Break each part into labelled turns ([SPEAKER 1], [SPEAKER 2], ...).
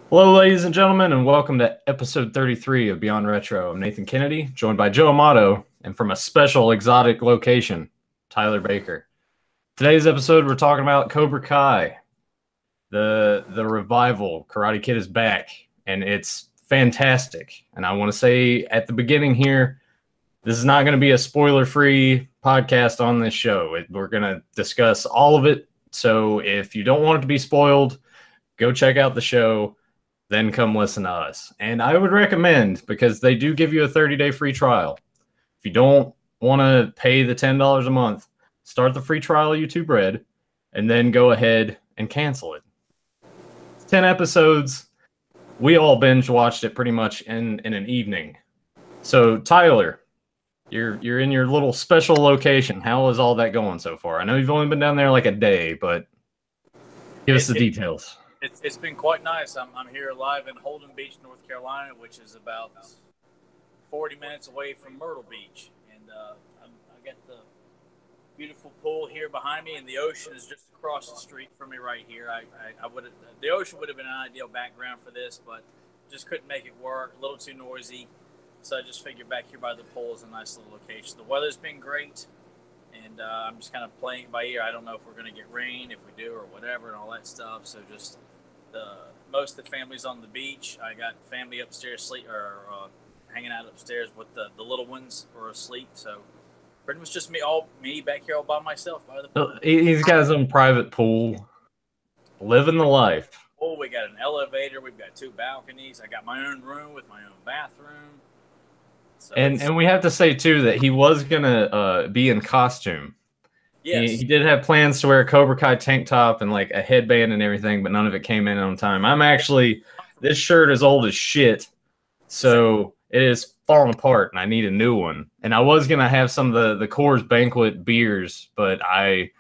[SPEAKER 1] Hello, ladies and gentlemen, and welcome to episode 33 of Beyond Retro. I'm Nathan Kennedy, joined by Joe Amato, and from a special exotic location, Tyler Baker. Today's episode, we're talking about Cobra Kai, the revival. Karate Kid is back, and it's fantastic. And I want to say at the beginning here, this is not going to be a spoiler-free podcast on this show. We're going to discuss all of it. So if you don't want it to be spoiled, go check out the show, then come listen to us. And I would recommend, because they do give you a 30-day free trial. If you don't want to pay the $10 a month, start the free trial of YouTube Red, and then go ahead and cancel it. 10 episodes. We all binge watched it pretty much in an evening. So Tyler, you're in your little special location. How is all that going so far? I know you've only been down there like a day, but give us the details.
[SPEAKER 2] It's been quite nice. I'm here live in Holden Beach, North Carolina, which is about 40 minutes away from Myrtle Beach. And I got the beautiful pool here behind me, and the ocean is just across the street from me right here. The ocean would have been an ideal background for this, but just couldn't make it work. A little too noisy. So I just figured back here by the pool is a nice little location. The weather's been great. And I'm just kind of playing it by ear. I don't know if we're going to get rain, if we do, or whatever, and all that stuff. So just most of the family's on the beach. I got family upstairs hanging out upstairs with the little ones are asleep. So pretty much just me back here all by myself by the pool.
[SPEAKER 1] He's got his own private pool, living the life.
[SPEAKER 2] Oh, we got an elevator. We've got 2 balconies. I got my own room with my own bathroom.
[SPEAKER 1] So and we have to say too that he was gonna be in costume. Yes. He did have plans to wear a Cobra Kai tank top and like a headband and everything, but none of it came in on time. This shirt is old as shit, so it is falling apart, and I need a new one. And I was gonna have some of the Coors Banquet beers, but I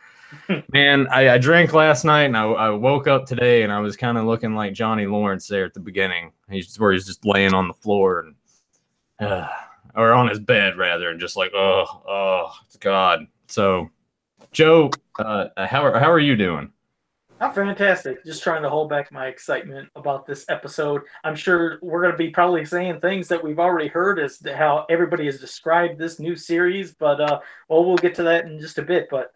[SPEAKER 1] drank last night, and I woke up today, and I was kind of looking like Johnny Lawrence there at the beginning. He's just laying on the floor and or on his bed rather, and just like oh God. So Joe, how are you doing?
[SPEAKER 3] I'm fantastic. Just trying to hold back my excitement about this episode. I'm sure we're going to be probably saying things that we've already heard as to how everybody has described this new series, but we'll get to that in just a bit. But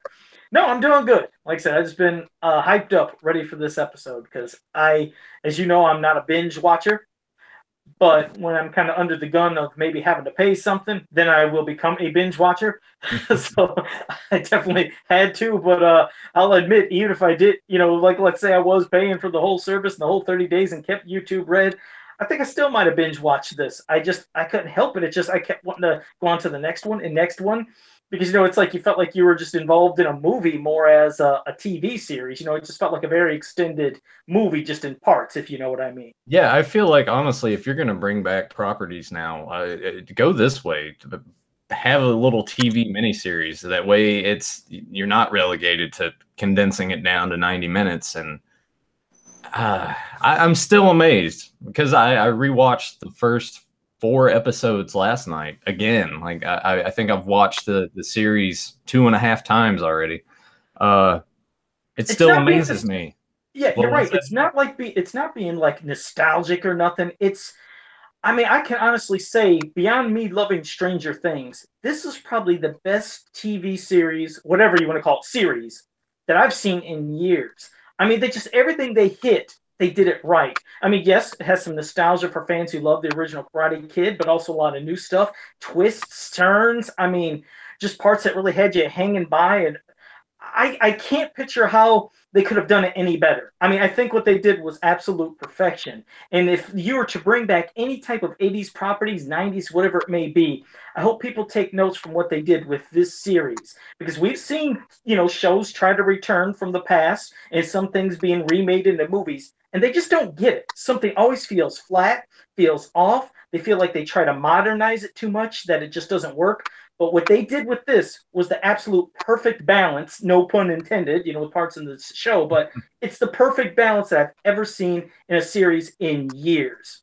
[SPEAKER 3] no, I'm doing good. Like I said, I've just been hyped up, ready for this episode because as you know, I'm not a binge watcher. But when I'm kind of under the gun of maybe having to pay something, then I will become a binge watcher. So I definitely had to. But I'll admit, even if I did, like let's say I was paying for the whole service and the whole 30 days and kept YouTube Red, I think I still might have binge watched this. I couldn't help it. It's just I kept wanting to go on to the next one and next one. Because, it's like you felt like you were just involved in a movie more as a TV series. It just felt like a very extended movie just in parts, if you know what I mean.
[SPEAKER 1] Yeah, I feel like, honestly, if you're going to bring back properties now, go this way. Have a little TV miniseries. That way you're not relegated to condensing it down to 90 minutes. And I'm still amazed because I rewatched the first 4 episodes last night again. Like I think I've watched the series 2.5 times already. It still amazes me.
[SPEAKER 3] Yeah, you're right. It's not being like nostalgic or nothing. I can honestly say, beyond me loving Stranger Things, this is probably the best TV series, whatever you want to call it, series that I've seen in years. Everything they hit, they did it right. Yes, it has some nostalgia for fans who love the original Karate Kid, but also a lot of new stuff, twists, turns. Just parts that really had you hanging by. And I can't picture how they could have done it any better. I think what they did was absolute perfection. And if you were to bring back any type of 80s properties, 90s, whatever it may be, I hope people take notes from what they did with this series. Because we've seen, shows try to return from the past and some things being remade into movies. And they just don't get it. Something always feels flat, feels off. They feel like they try to modernize it too much, that it just doesn't work. But what they did with this was the absolute perfect balance, no pun intended, with parts in the show, but it's the perfect balance that I've ever seen in a series in years.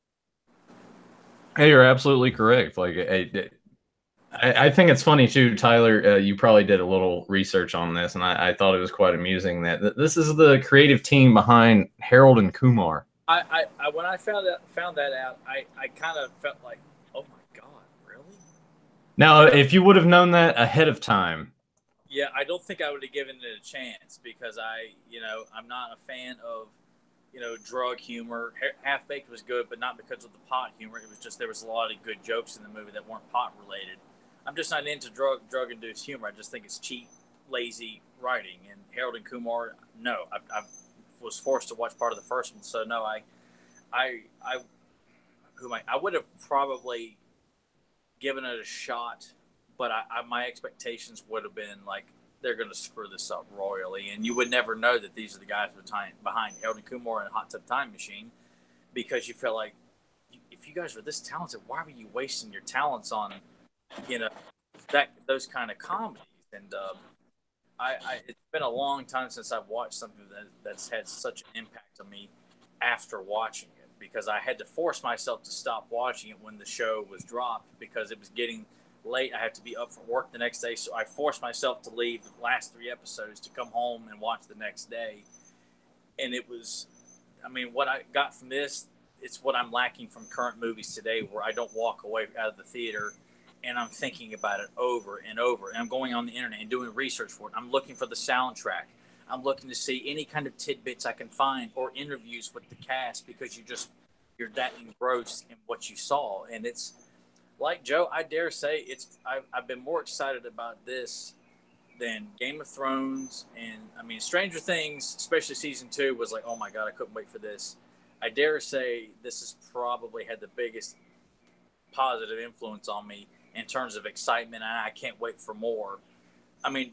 [SPEAKER 1] Hey, you're absolutely correct. Like, I think it's funny too, Tyler. You probably did a little research on this, and I thought it was quite amusing that this is the creative team behind Harold and Kumar.
[SPEAKER 2] When I found that out, I kind of felt like, oh my god, really?
[SPEAKER 1] Now, if you would have known that ahead of time,
[SPEAKER 2] Yeah, I don't think I would have given it a chance because I'm not a fan of, drug humor. Half Baked was good, but not because of the pot humor. It was just there was a lot of good jokes in the movie that weren't pot related. I'm just not into drug induced humor. I just think it's cheap, lazy writing. And Harold and Kumar, no, I was forced to watch part of the first one, so no, I I would have probably given it a shot, but my expectations would have been like they're going to screw this up royally, and you would never know that these are the guys behind Harold and Kumar and Hot Tub Time Machine, because you feel like if you guys were this talented, why were you wasting your talents on those kind of comedies? And it's been a long time since I've watched something that's had such an impact on me after watching it, because I had to force myself to stop watching it when the show was dropped because it was getting late. I had to be up for work the next day, so I forced myself to leave the last 3 episodes to come home and watch the next day. And it was, what I got from this, it's what I'm lacking from current movies today, where I don't walk away out of the theater and I'm thinking about it over and over. And I'm going on the internet and doing research for it. I'm looking for the soundtrack. I'm looking to see any kind of tidbits I can find or interviews with the cast, because you're that engrossed in what you saw. And it's like, Joe, I dare say I've been more excited about this than Game of Thrones. And Stranger Things, especially season 2, was like, oh my God, I couldn't wait for this. I dare say this has probably had the biggest positive influence on me in terms of excitement, and I can't wait for more. I've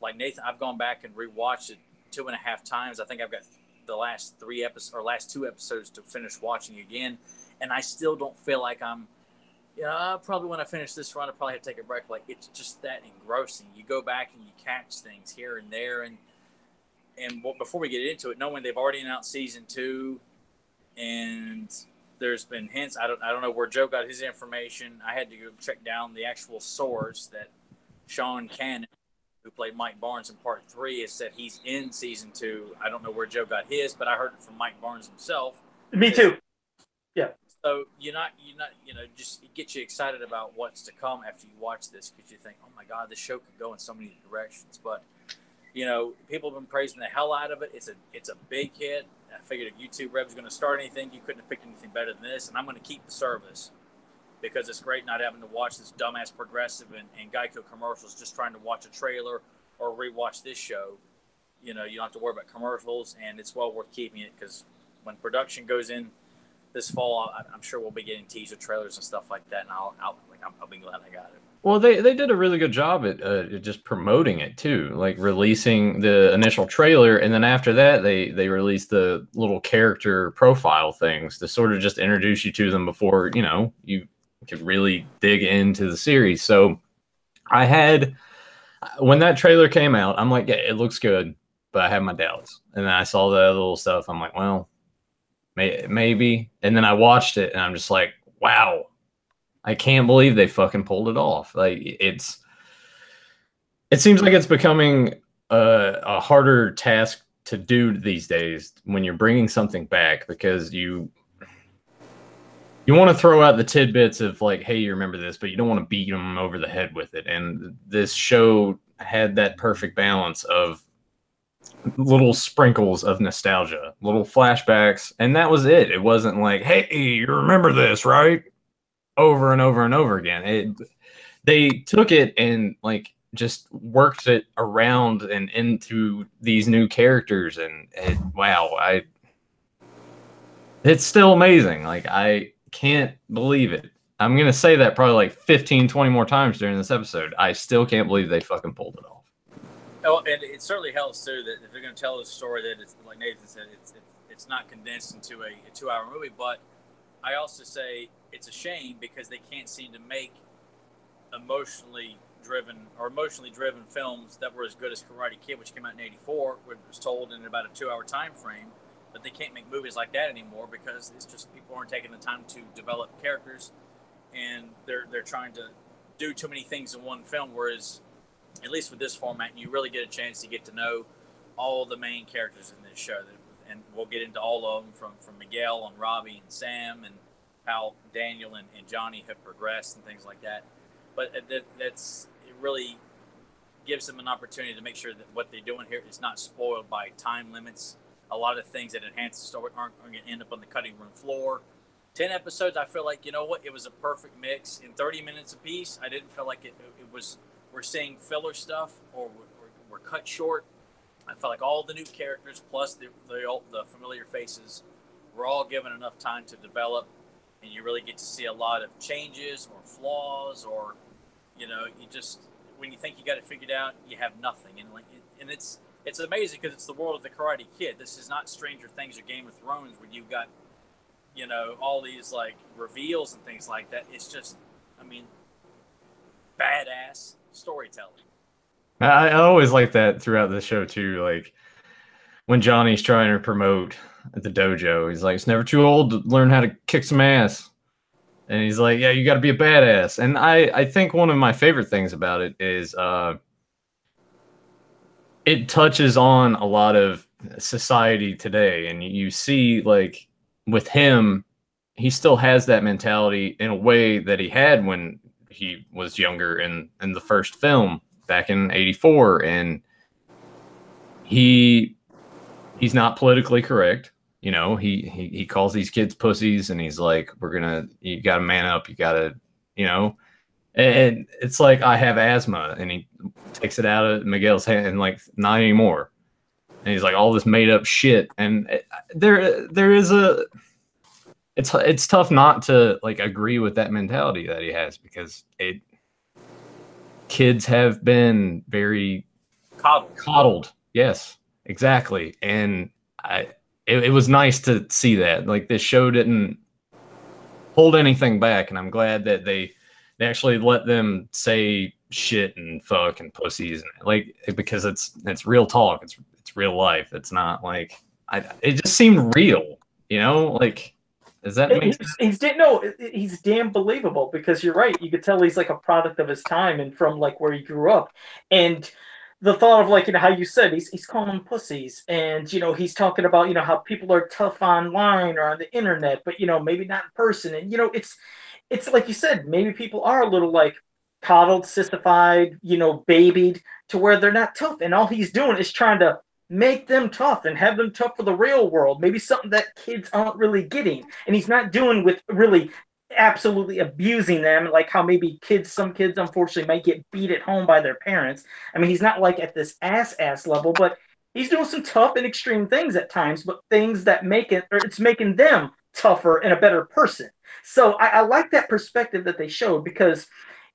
[SPEAKER 2] like Nathan, I've gone back and rewatched it 2.5 times. I think I've got the last 2 episodes to finish watching again, and I still don't feel like I'm. Probably when I finish this run, I probably have to take a break. Like, it's just that engrossing. You go back and you catch things here and there, and before we get into it, knowing they've already announced season 2, and there's been hints. I don't know where Joe got his information. I had to go check down the actual source that Sean Cannon, who played Mike Barnes in part 3, has said he's in season 2. I don't know where Joe got his, but I heard it from Mike Barnes himself.
[SPEAKER 3] Me too. Yeah.
[SPEAKER 2] So you're not, just it gets you excited about what's to come after you watch this, because you think, oh my God, this show could go in so many directions. But people have been praising the hell out of it. It's a big hit. I figured if YouTube Red was going to start anything, you couldn't have picked anything better than this. And I'm going to keep the service, because it's great not having to watch this dumbass Progressive and Geico commercials just trying to watch a trailer or rewatch this show. You don't have to worry about commercials, and it's well worth keeping it, because when production goes in this fall, I'm sure we'll be getting teaser trailers and stuff like that, and I'll be glad I got it.
[SPEAKER 1] Well, they did a really good job at just promoting it too, like releasing the initial trailer, and then after that they released the little character profile things to sort of just introduce you to them before you could really dig into the series. So when that trailer came out, I'm like, yeah, it looks good, but I have my doubts. And then I saw the little stuff. I'm like, well, maybe. And then I watched it, and I'm just like, wow. I can't believe they fucking pulled it off. Like, it seems like it's becoming a harder task to do these days when you're bringing something back, because you want to throw out the tidbits of like, hey, you remember this, but you don't want to beat them over the head with it. And this show had that perfect balance of little sprinkles of nostalgia, little flashbacks, and that was it. It wasn't like, hey, you remember this, right? Over and over and over again. They took it and like just worked it around and into these new characters, and wow, it's still amazing. Like, I can't believe it. I'm gonna say that probably like 15, 20 more times during this episode. I still can't believe they fucking pulled it off.
[SPEAKER 2] Oh, and it certainly helps too that if they're going to tell a story, that it's like Nathan said, it's not condensed into a 2-hour movie. But I also say it's a shame because they can't seem to make emotionally driven films that were as good as Karate Kid, which came out in '84, which was told in about a 2-hour time frame. But they can't make movies like that anymore because it's just people aren't taking the time to develop characters, and they're trying to do too many things in one film. Whereas, at least with this format, you really get a chance to get to know all the main characters in this show, and we'll get into all of them from Miguel and Robbie and Sam and how Daniel and Johnny have progressed and things like that. But it really gives them an opportunity to make sure that what they're doing here is not spoiled by time limits. A lot of things that enhance the story aren't going to end up on the cutting room floor. 10 episodes, I feel like, you know what, it was a perfect mix. In 30 minutes apiece, I didn't feel like it was, we're seeing filler stuff or we're cut short. I felt like all the new characters plus the familiar faces were all given enough time to develop, and you really get to see a lot of changes or flaws, or, you know, you just, when you think you got it figured out, you have nothing. And it's amazing because it's the world of the Karate Kid. This is not Stranger Things or Game of Thrones where you've got, you know, all these like reveals and things like that. It's just, I mean, badass storytelling.
[SPEAKER 1] I always like that throughout the show too. Like when Johnny's trying to promote at the dojo, he's like, "It's never too old to learn how to kick some ass." And he's like, "Yeah, you got to be a badass." And I think one of my favorite things about it is it touches on a lot of society today, and you see like with him, he still has that mentality in a way that he had when he was younger in the first film back in '84, and he's not politically correct. You know, he calls these kids pussies, and he's like, you gotta man up, you gotta, you know, and it's like, I have asthma, and he takes it out of Miguel's hand and like, not anymore. And he's like, all this made up shit. And there is it's tough not to like agree with that mentality that he has, because kids have been very coddled. Yes, exactly. And it was nice to see that. Like, this show didn't hold anything back, and I'm glad that they actually let them say shit and fuck and pussies, and like, because it's real talk. It's real life. It's not like, it just seemed real, you know? Like, does that make sense?
[SPEAKER 3] He's damn believable, because you're right. You could tell he's like a product of his time and from like where he grew up. And the thought of, like, you know, how you said he's calling them pussies, and, you know, he's talking about, you know, how people are tough online or on the internet, but, you know, maybe not in person. And, you know, it's like you said, maybe people are a little like coddled, sissified, you know, babied, to where they're not tough. And all he's doing is trying to make them tough and have them tough for the real world. Maybe something that kids aren't really getting. And he's not doing with really absolutely abusing them, like how maybe some kids unfortunately might get beat at home by their parents. I mean, he's not like at this ass level, but he's doing some tough and extreme things at times, but things that it's making them tougher and a better person. So I like that perspective that they showed, because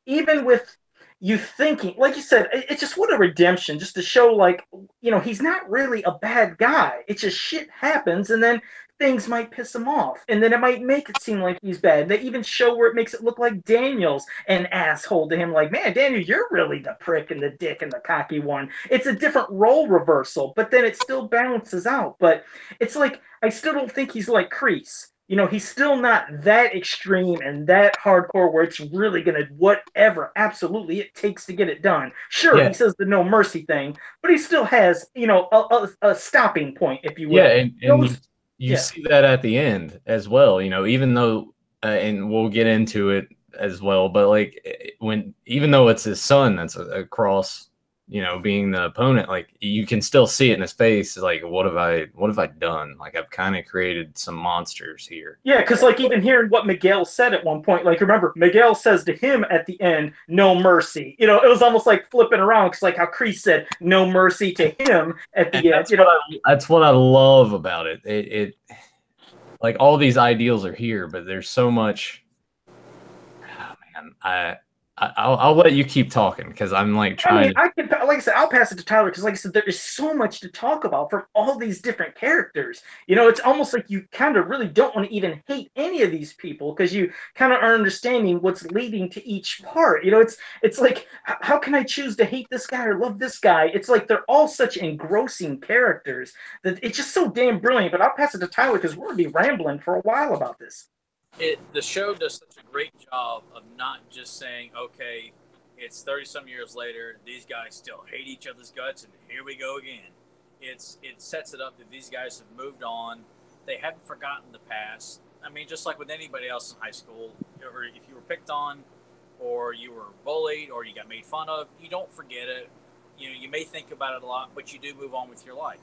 [SPEAKER 3] even with you thinking, like you said, it's just what a redemption, just to show, like, you know, he's not really a bad guy. It's just shit happens, and then things might piss him off, and then it might make it seem like he's bad. They even show where it makes it look like Daniel's an asshole to him, like, man, Daniel, you're really the prick and the dick and the cocky one. It's a different role reversal, but then it still balances out. But it's like, I still don't think he's like Kreese. You know, he's still not that extreme and that hardcore where it's really going to whatever absolutely it takes to get it done. Sure, yeah. He says the no mercy thing, but he still has, you know, a stopping point, if you will.
[SPEAKER 1] Yeah, and you see that at the end as well, you know, even though, and we'll get into it as well, but like, even though it's his son that's across, you know, being the opponent, like, you can still see it in his face, like, what have I done? Like, I've kind of created some monsters here.
[SPEAKER 3] Yeah, because like, even hearing what Miguel said at one point, like, remember, Miguel says to him at the end, no mercy. You know, it was almost like flipping around, because like how Kreese said no mercy to him at the end.
[SPEAKER 1] That's what I love about it. It like, all these ideals are here, but there's so much. Oh, man, I'll let you keep talking, because I'm like trying.
[SPEAKER 3] I mean, like I said, I'll pass it to Tyler, because like I said, there is so much to talk about from all these different characters. You know, it's almost like you kind of really don't want to even hate any of these people, because you kind of are understanding what's leading to each part. You know, it's like, how can I choose to hate this guy or love this guy? It's like they're all such engrossing characters that it's just so damn brilliant. But I'll pass it to Tyler, because we're gonna be rambling for a while about this.
[SPEAKER 2] The show does such a great job of not just saying, okay, it's 30-some years later, these guys still hate each other's guts, and here we go again. it sets it up that these guys have moved on. They haven't forgotten the past. I mean, just like with anybody else in high school, or if you were picked on, or you were bullied, or you got made fun of, you don't forget it. You know, you may think about it a lot, but you do move on with your life.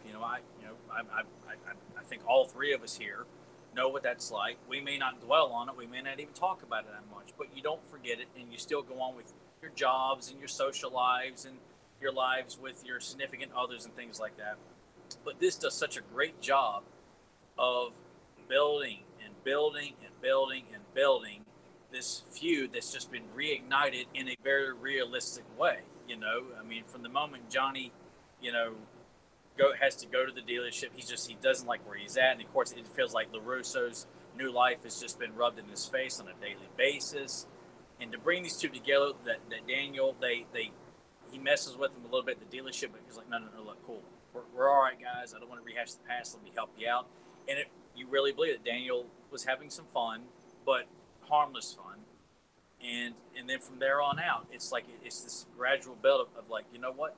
[SPEAKER 2] I think all three of us here know what that's like. We may not dwell on it. We may not even talk about it that much, but you don't forget it, and you still go on with your jobs and your social lives and your lives with your significant others and things like that. But this does such a great job of building and building and building and building this feud that's just been reignited in a very realistic way. You know, I mean, from the moment Johnny, you know, has to go to the dealership, he doesn't like where he's at, and of course it feels like LaRusso's new life has just been rubbed in his face on a daily basis. And to bring these two together, that Daniel, he messes with him a little bit at the dealership, but he's like, no, look, cool, we're all right, guys. I don't want to rehash the past. Let me help you out. And you really believe that Daniel was having some fun, but harmless fun. And then from there on out, it's like it's this gradual build of like, you know what?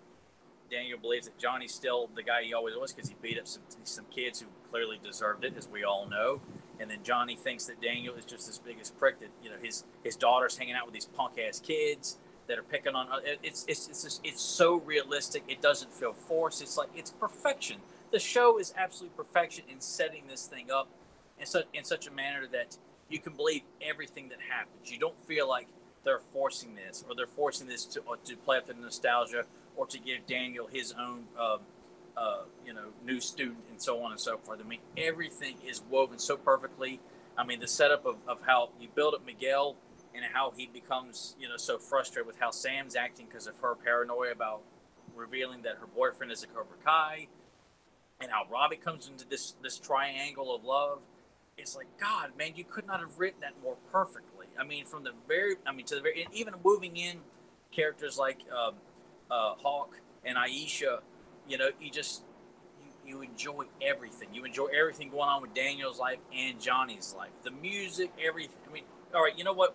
[SPEAKER 2] Daniel believes that Johnny's still the guy he always was because he beat up some kids who clearly deserved it, as we all know. And then Johnny thinks that Daniel is just this biggest prick, that, you know, his daughter's hanging out with these punk ass kids that are picking on. It's so realistic. It doesn't feel forced. It's like it's perfection. The show is absolute perfection in setting this thing up in such a manner that you can believe everything that happens. You don't feel like they're forcing this, or they're forcing this to play up the nostalgia, or to give Daniel his own, new student, and so on and so forth. I mean, everything is woven so perfectly. I mean, the setup of how you build up Miguel and how he becomes, you know, so frustrated with how Sam's acting because of her paranoia about revealing that her boyfriend is a Cobra Kai, and how Robbie comes into this triangle of love. It's like, God, man, you could not have written that more perfectly. I mean, to the very, and even moving in characters like Hawk and Aisha, you know, you enjoy everything. You enjoy everything going on with Daniel's life and Johnny's life. The music, everything. I mean, all right, you know what?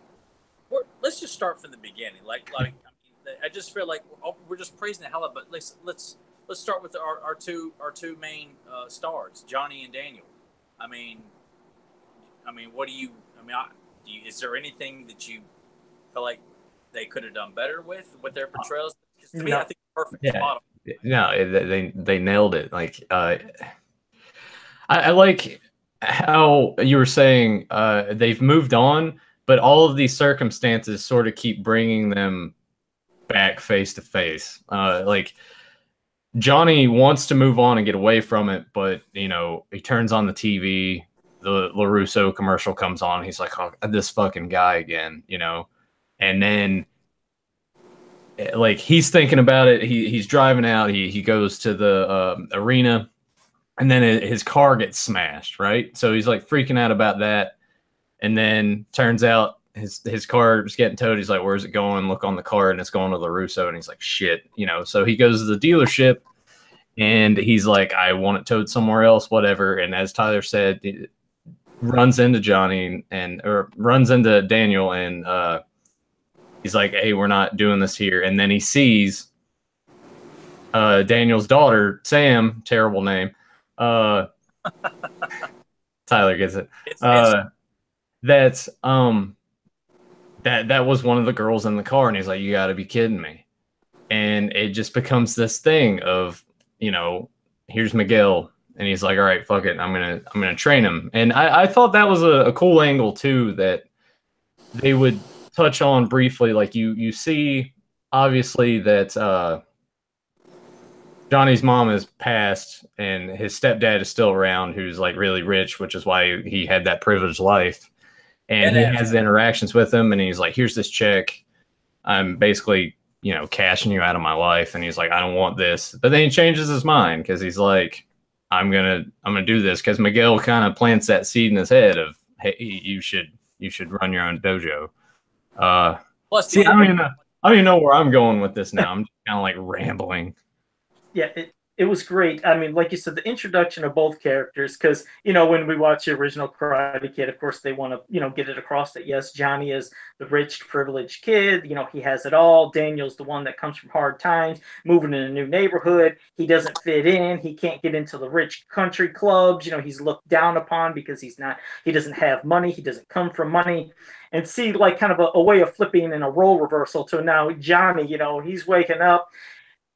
[SPEAKER 2] Let's just start from the beginning. I just feel like we're just praising the hell out. But let's start with our two main stars, Johnny and Daniel. I mean, what do you? Is there anything that you feel like they could have done better with their portrayals? Because to me, I think perfect.
[SPEAKER 1] Yeah. Spot on. No, they nailed it. Like, I like how you were saying they've moved on, but all of these circumstances sort of keep bringing them back face to face. Like, Johnny wants to move on and get away from it, but, you know, he turns on the TV. The LaRusso commercial comes on. He's like, oh, this fucking guy again, you know? And then, like, he's thinking about it. He's driving out. He goes to the arena, and then his car gets smashed, right? So he's, like, freaking out about that. And then turns out his car is getting towed. He's like, where's it going? Look on the card, and it's going to LaRusso. And he's like, shit, you know? So he goes to the dealership, and he's like, I want it towed somewhere else, whatever. And as Tyler said, runs into Johnny or runs into Daniel, and he's like, hey, we're not doing this here. And then he sees Daniel's daughter, Sam, terrible name. Tyler gets it. That was one of the girls in the car, and he's like, you got to be kidding me. And it just becomes this thing of, you know, here's Miguel. And he's like, all right, fuck it. I'm gonna train him. And I thought that was a cool angle too, that they would touch on briefly. Like you see, obviously, that Johnny's mom has passed and his stepdad is still around, who's like really rich, which is why he had that privileged life. And he has the interactions with him, and he's like, here's this check. I'm basically, you know, cashing you out of my life. And he's like, I don't want this. But then he changes his mind because he's like, I'm gonna do this, because Miguel kind of plants that seed in his head of, hey, you should run your own dojo.
[SPEAKER 2] Plus,
[SPEAKER 1] see, I don't even know where I'm going with this now. I'm just kind of like rambling.
[SPEAKER 3] Yeah, It was great. I mean, like you said, the introduction of both characters, because when we watch the original Karate Kid, of course they want to get it across that yes, Johnny is the rich, privileged kid. He has it all. Daniel's the one that comes from hard times, moving in a new neighborhood. He doesn't fit in. He can't get into the rich country clubs. He's looked down upon because he doesn't have money. He doesn't come from money. And see, like, kind of a way of flipping and a role reversal to now Johnny. He's waking up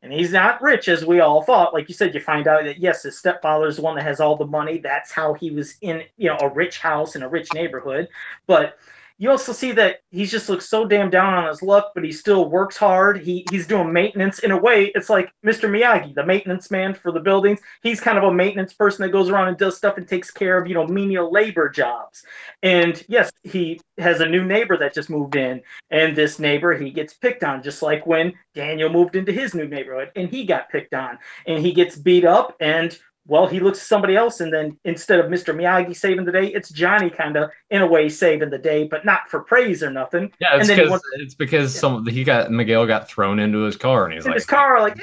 [SPEAKER 3] and he's not rich as we all thought. Like you said, you find out that yes, his stepfather is the one that has all the money. That's how he was in, a rich house in a rich neighborhood. But you also see that he just looks so damn down on his luck, but he still works hard. He's doing maintenance in a way. It's like Mr. Miyagi, the maintenance man for the buildings. He's kind of a maintenance person that goes around and does stuff and takes care of, menial labor jobs. And yes, he has a new neighbor that just moved in, and this neighbor, he gets picked on, just like when Daniel moved into his new neighborhood and he got picked on, and he gets beat up, and well, he looks at somebody else, and then instead of Mr. Miyagi saving the day, it's Johnny kind of in a way saving the day, but not for praise or nothing.
[SPEAKER 1] Yeah,
[SPEAKER 3] it's
[SPEAKER 1] because Miguel got thrown into his car, and he's
[SPEAKER 3] in
[SPEAKER 1] like,
[SPEAKER 3] his car, like,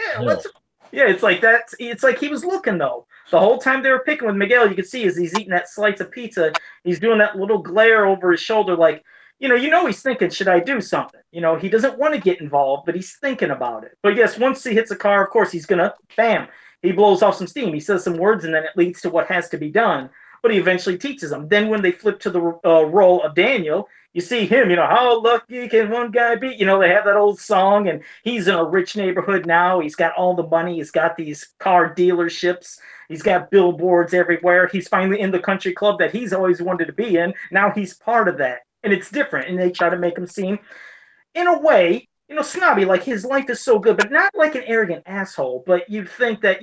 [SPEAKER 3] yeah, it's like that. It's like he was looking though. The whole time they were picking with Miguel, you could see as he's eating that slice of pizza, he's doing that little glare over his shoulder, like, he's thinking, should I do something? He doesn't want to get involved, but he's thinking about it. But yes, once he hits a car, of course, he's gonna, bam, he blows off some steam. He says some words, and then it leads to what has to be done. But he eventually teaches them. Then when they flip to the role of Daniel, you see him, how lucky can one guy be? They have that old song, and he's in a rich neighborhood now. He's got all the money. He's got these car dealerships. He's got billboards everywhere. He's finally in the country club that he's always wanted to be in. Now he's part of that. And it's different. And they try to make him seem, in a way, snobby, like his life is so good, but not like an arrogant asshole. But you'd think that,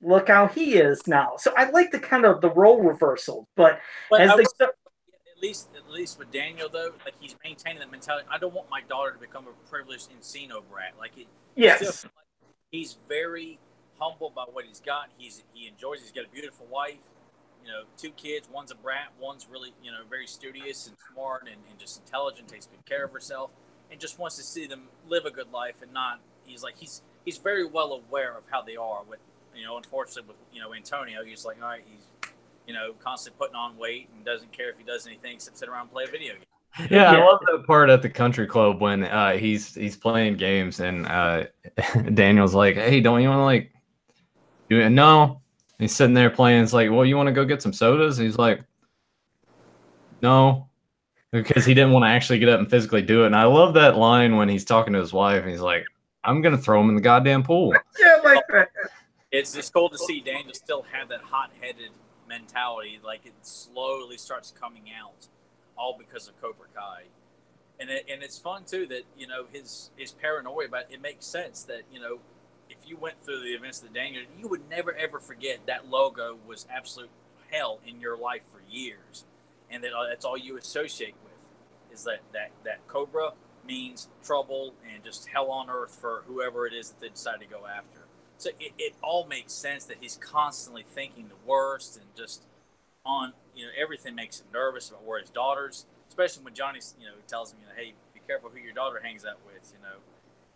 [SPEAKER 3] look how he is now. So I like the kind of the role reversal. But as they start,
[SPEAKER 2] at least with Daniel though, like he's maintaining that mentality. I don't want my daughter to become a privileged Encino brat. Like
[SPEAKER 3] yes,
[SPEAKER 2] he's very humble by what he's got. He enjoys. He's got a beautiful wife. 2 kids. One's a brat. One's really very studious and smart and just intelligent. Takes good care of herself. And just wants to see them live a good life and not. He's very well aware of how they are. With unfortunately with Antonio, he's like, all right, he's constantly putting on weight and doesn't care if he does anything except sit around and play a video game.
[SPEAKER 1] Yeah, I love that part at the country club when he's playing games and Daniel's like, hey, don't you want to like do it? No, he's sitting there playing. It's like, well, you want to go get some sodas? And he's like, no. Because he didn't want to actually get up and physically do it. And I love that line when he's talking to his wife and he's like, I'm going to throw him in the goddamn pool.
[SPEAKER 3] Yeah, like that.
[SPEAKER 2] It's just cool to see Daniel still have that hot-headed mentality. Like it slowly starts coming out all because of Cobra Kai. And it's fun, too, that, his paranoia about it makes sense that, if you went through the events of the Daniel, you would never, ever forget that logo was absolute hell in your life for years. And that's all you associate with is that Cobra means trouble and just hell on earth for whoever it is that they decide to go after. So it all makes sense that he's constantly thinking the worst and just on, everything makes him nervous about where his daughter's, especially when Johnny, tells him, hey, be careful who your daughter hangs out with,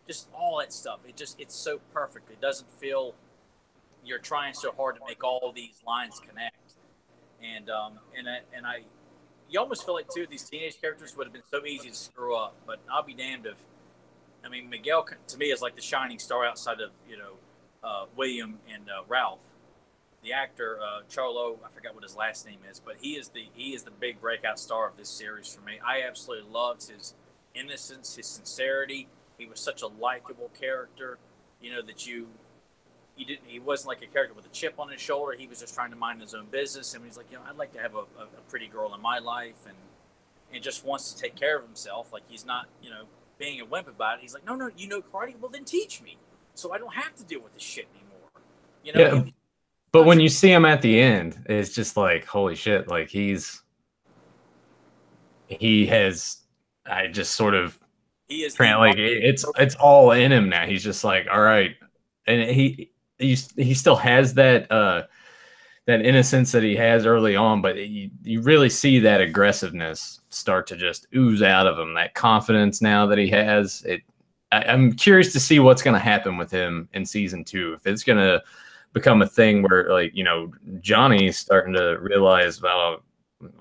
[SPEAKER 2] just all that stuff. It's so perfect. It doesn't feel you're trying so hard to make all these lines connect. And you almost feel like, too, these teenage characters would have been so easy to screw up. But I'll be damned if, Miguel, to me, is like the shining star outside of, William and Ralph. The actor, Cholo, I forgot what his last name is, but he is the big breakout star of this series for me. I absolutely loved his innocence, his sincerity. He was such a likable character, that he wasn't like a character with a chip on his shoulder. He was just trying to mind his own business. And he's like, I'd like to have a pretty girl in my life and just wants to take care of himself. Like he's not, being a wimp about it. He's like, no, karate? Well, then teach me. So I don't have to deal with this shit anymore.
[SPEAKER 1] Yeah, but when you see him at the end, it's just like, holy shit. Like he is like, it's all in him now. He's just like, all right. And he still has that innocence that he has early on, but you really see that aggressiveness start to just ooze out of him. That confidence now that he has. I'm curious to see what's going to happen with him in season 2. If it's going to become a thing where, like, Johnny's starting to realize, well,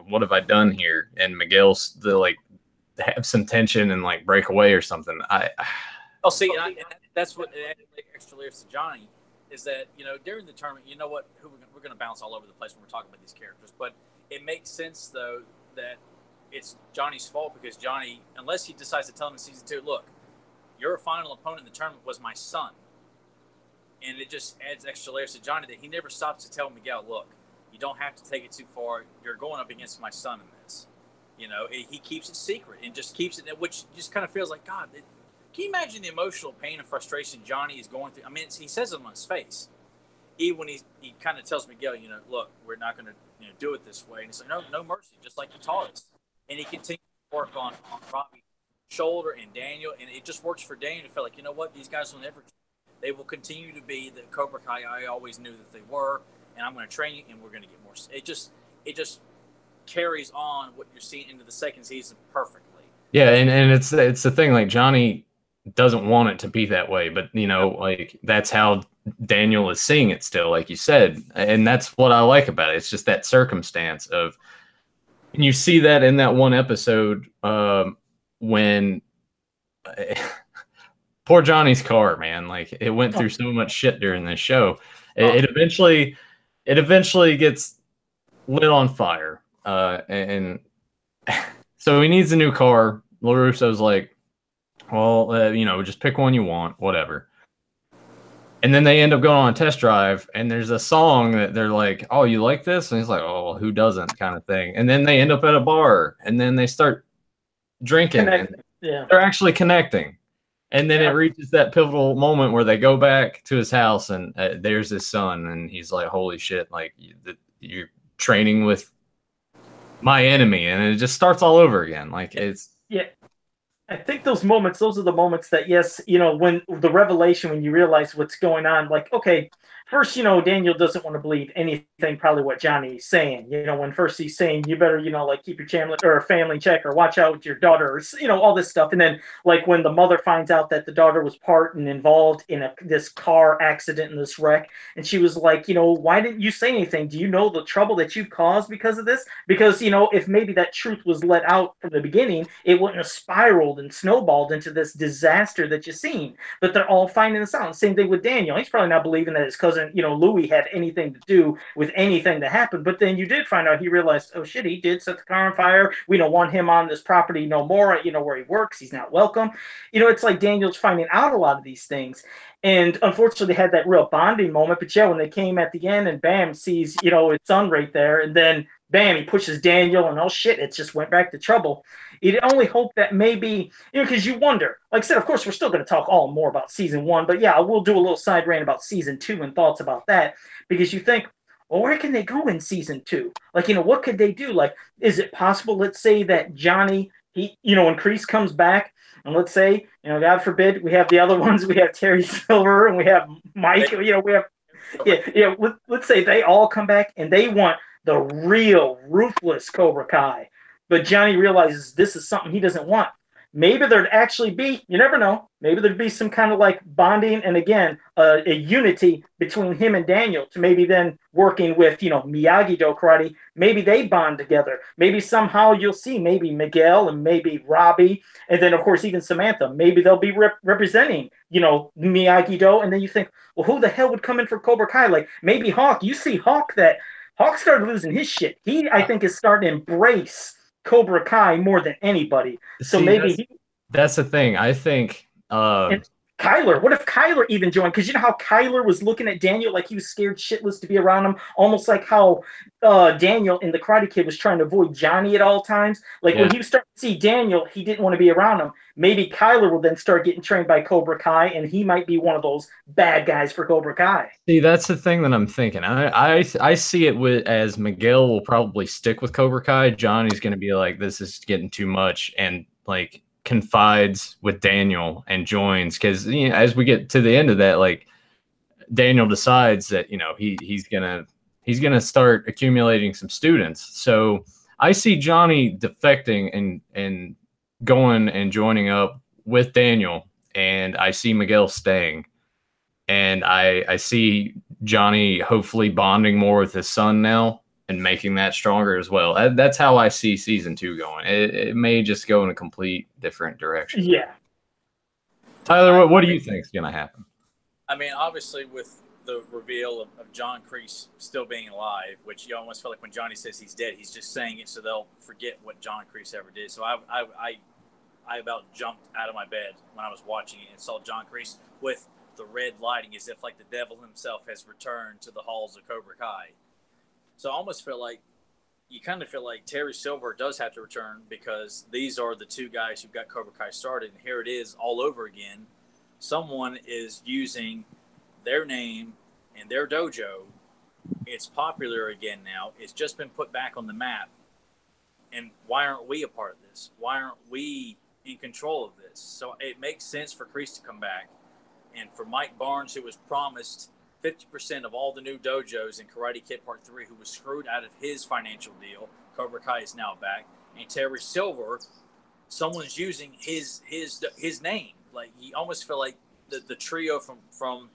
[SPEAKER 1] what have I done here? And Miguel's like have some tension and like break away or something.
[SPEAKER 2] That's what added extra layers to Johnny is that, during the tournament, we're going to bounce all over the place when we're talking about these characters, but it makes sense though that it's Johnny's fault, because Johnny, unless he decides to tell him in season 2, look, your final opponent in the tournament was my son. And it just adds extra layers to Johnny that he never stops to tell Miguel, look, you don't have to take it too far. You're going up against my son in this. He keeps it secret and just keeps it, which just kind of feels like, God, can you imagine the emotional pain and frustration Johnny is going through? I mean, he says it on his face. Even when he kind of tells Miguel, look, we're not going to do it this way. And he's like, no mercy, just like you taught us. And he continues to work on Robbie's shoulder and Daniel, and it just works for Daniel to feel like, these guys will never, they will continue to be the Cobra Kai I always knew that they were, and I'm going to train you, and we're going to get more. It just carries on what you're seeing into the second season perfectly.
[SPEAKER 1] Yeah, and it's the thing, like, Johnny doesn't want it to be that way, but like, that's how Daniel is seeing it still, like you said, and that's what I like about it. It's just that circumstance of, and you see that in that one episode when poor Johnny's car, man, like, it went through so much shit during this show. It eventually gets lit on fire, and so he needs a new car. LaRusso's like, well, just pick one you want, whatever. And then they end up going on a test drive, and there's a song that they're like, oh, you like this? And he's like, oh, well, who doesn't, kind of thing. And then they end up at a bar, and then they start drinking. And they're actually connecting. And then it reaches that pivotal moment where they go back to his house, and there's his son, and he's like, holy shit, like, you're training with my enemy. And it just starts all over again. Like, it's...
[SPEAKER 3] Yeah. I think those are the moments that, yes, when the revelation, when you realize what's going on, like, okay, first, Daniel doesn't want to believe anything, probably what Johnny's saying. When first he's saying, you better, like, keep your family check, or watch out with your daughter, or, all this stuff. And then, like, when the mother finds out that the daughter was part and involved in this car accident and this wreck, and she was like, why didn't you say anything? Do you know the trouble that you've caused because of this? Because, if maybe that truth was let out from the beginning, it wouldn't have spiraled and snowballed into this disaster that you've seen. But they're all finding this out. Same thing with Daniel. He's probably not believing that his cousin, Louis, had anything to do with anything that happened. But then you did find out, he realized, oh shit, he did set the car on fire. We don't want him on this property no more. Where he works, he's not welcome. It's like Daniel's finding out a lot of these things. And unfortunately, they had that real bonding moment. But yeah, when they came at the end and bam, sees, his son right there. And then bam, he pushes Daniel, and oh shit, it just went back to trouble. You'd only hope that maybe, because you wonder, like I said, of course, we're still going to talk all more about season 1, but yeah, we'll do a little side rant about season 2 and thoughts about that, because you think, well, where can they go in season 2? Like, what could they do? Like, is it possible, let's say, that Johnny, when Kreese comes back, and let's say, God forbid, we have the other ones, we have Terry Silver, and we have Mike, we have, let's say they all come back, and they want the real ruthless Cobra Kai. But Johnny realizes this is something he doesn't want. Maybe there'd actually be, you never know, maybe there'd be some kind of like bonding, and again, a unity between him and Daniel, to maybe then working with, Miyagi-Do karate, maybe they bond together. Maybe somehow you'll see maybe Miguel and maybe Robbie, and then of course even Samantha, maybe they'll be representing, Miyagi-Do, and then you think, well, who the hell would come in for Cobra Kai? Like maybe Hawk. You see Hawk started losing his shit. He, I think, is starting to embrace Cobra Kai more than anybody. So maybe
[SPEAKER 1] that's the thing. I think
[SPEAKER 3] Kyler. What if Kyler even joined? Because you know how Kyler was looking at Daniel like he was scared shitless to be around him, almost like how Daniel in the Karate Kid was trying to avoid Johnny at all times. Like when he was starting to see Daniel, he didn't want to be around him. Maybe Kyler will then start getting trained by Cobra Kai, and he might be one of those bad guys for Cobra Kai.
[SPEAKER 1] See, that's the thing that I'm thinking. I see it as Miguel will probably stick with Cobra Kai. Johnny's going to be like, this is getting too much, and like confides with Daniel and joins, because as we get to the end of that, like Daniel decides that he's gonna start accumulating some students. So I see Johnny defecting and going and joining up with Daniel, and I see Miguel staying. And I see Johnny hopefully bonding more with his son now and making that stronger as well. That's how I see season 2 going. It may just go in a complete different direction.
[SPEAKER 3] Yeah.
[SPEAKER 1] Tyler, what do you think is going to happen?
[SPEAKER 2] I mean, obviously, with the reveal of John Kreese still being alive, which you almost feel like when Johnny says he's dead, he's just saying it so they'll forget what John Kreese ever did. So I about jumped out of my bed when I was watching it and saw John Kreese with the red lighting as if like the devil himself has returned to the halls of Cobra Kai. So I almost feel like you kind of feel like Terry Silver does have to return because these are the two guys who got Cobra Kai started, and here it is all over again. Someone is using their name and their dojo. It's popular again now. It's just been put back on the map. And why aren't we a part of this? Why aren't we in control of this? So it makes sense for Kreese to come back. And for Mike Barnes, who was promised 50% of all the new dojos in Karate Kid Part 3, who was screwed out of his financial deal, Cobra Kai is now back. And Terry Silver, someone's using his name. Like, you almost feel like the trio from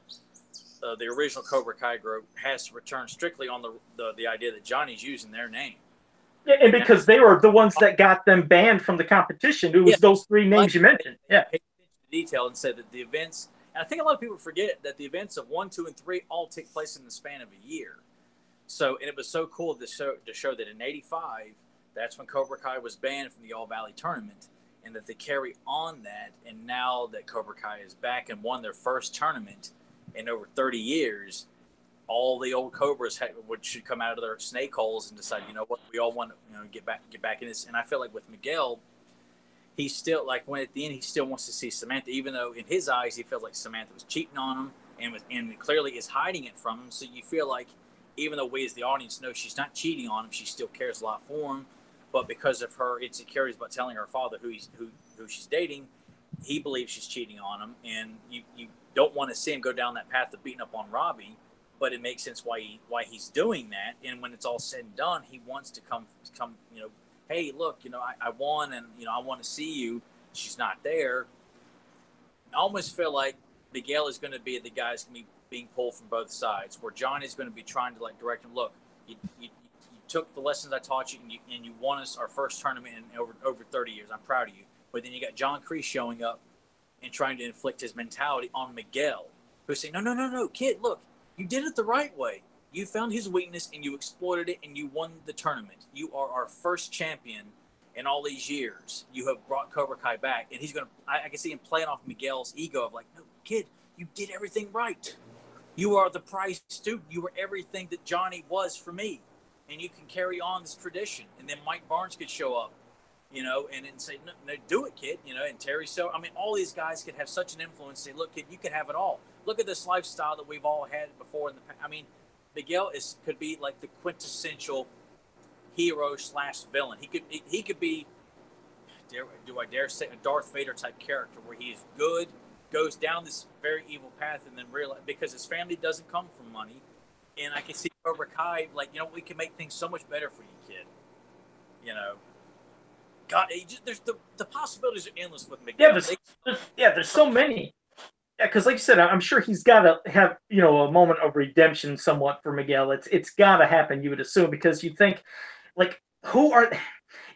[SPEAKER 2] the original Cobra Kai group has to return strictly on the idea that Johnny's using their name.
[SPEAKER 3] Yeah, and because they were the ones that got them banned from the competition. It was those three names you mentioned. Yeah.
[SPEAKER 2] Pay attention to detail and said that the events, and I think a lot of people forget that the events of 1, 2, and 3 all take place in the span of a year. So, and it was so cool to show that in '85, that's when Cobra Kai was banned from the All Valley tournament, and that they carry on that. And now that Cobra Kai is back and won their first tournament in over 30 years, all the old Cobras should come out of their snake holes and decide, you know what, we all want to get back in this. And I feel like with Miguel, he's still like when at the end he still wants to see Samantha, even though in his eyes he feels like Samantha was cheating on him and clearly is hiding it from him. So you feel like even though we as the audience know she's not cheating on him, she still cares a lot for him. But because of her insecurities about telling her father who she's dating, he believes she's cheating on him, and you don't want to see him go down that path of beating up on Robbie. But it makes sense why he's doing that. And when it's all said and done, he wants to come, hey, look, I won, and I want to see you. She's not there. I almost feel like Miguel is going to be the guy's going to be being pulled from both sides, where John is going to be trying to like direct him. Look, you took the lessons I taught you, and you won us our first tournament in over 30 years. I'm proud of you. But then you got John Kreese showing up and trying to inflict his mentality on Miguel, who's saying, no, kid, look. You did it the right way. You found his weakness and you exploited it and you won the tournament. You are our first champion in all these years. You have brought Cobra Kai back. And he's going to, I can see him playing off Miguel's ego of like, no, kid, you did everything right. You are the prized student. You were everything that Johnny was for me. And you can carry on this tradition. And then Mike Barnes could show up, and then say, no, do it, kid, and Terry. So, I mean, all these guys could have such an influence. Say, look, kid, you could have it all. Look at this lifestyle that we've all had before in the past. I mean, Miguel could be like the quintessential hero / villain. He could be, do I dare say, a Darth Vader type character where he is good, goes down this very evil path, and then realize because his family doesn't come from money. And I can see Cobra Kai like, we can make things so much better for you, kid. God, there's the possibilities are endless with Miguel.
[SPEAKER 3] There's so many. Yeah, because like you said, I'm sure he's got to have a moment of redemption somewhat for Miguel. It's got to happen, you would assume, because you think, like, who are,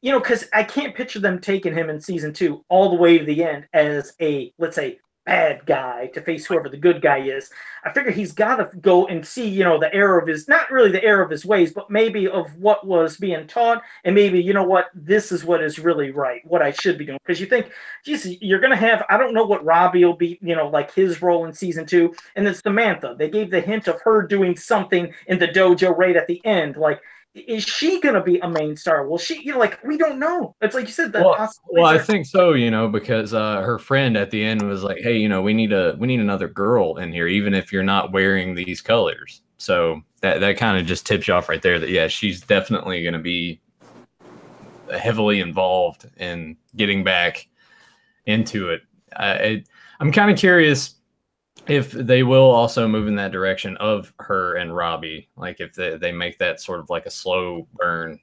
[SPEAKER 3] because I can't picture them taking him in season 2 all the way to the end as a, let's say, bad guy to face whoever the good guy is. I figure he's got to go and see, the error of his, not really the error of his ways, but maybe of what was being taught, and maybe, what, this is what is really right, what I should be doing. Because you think, geez, you're going to have, I don't know what Robbie will be, like his role in season 2, and then Samantha. They gave the hint of her doing something in the dojo right at the end, like, is she going to be a main star? Well, she, we don't know. It's like you said.
[SPEAKER 1] Well, I think so, because her friend at the end was like, hey, we need another girl in here, even if you're not wearing these colors. So that kind of just tips you off right there that, yeah, she's definitely going to be heavily involved in getting back into it. I'm kind of curious if they will also move in that direction of her and Robbie, like if they make that sort of like a slow burn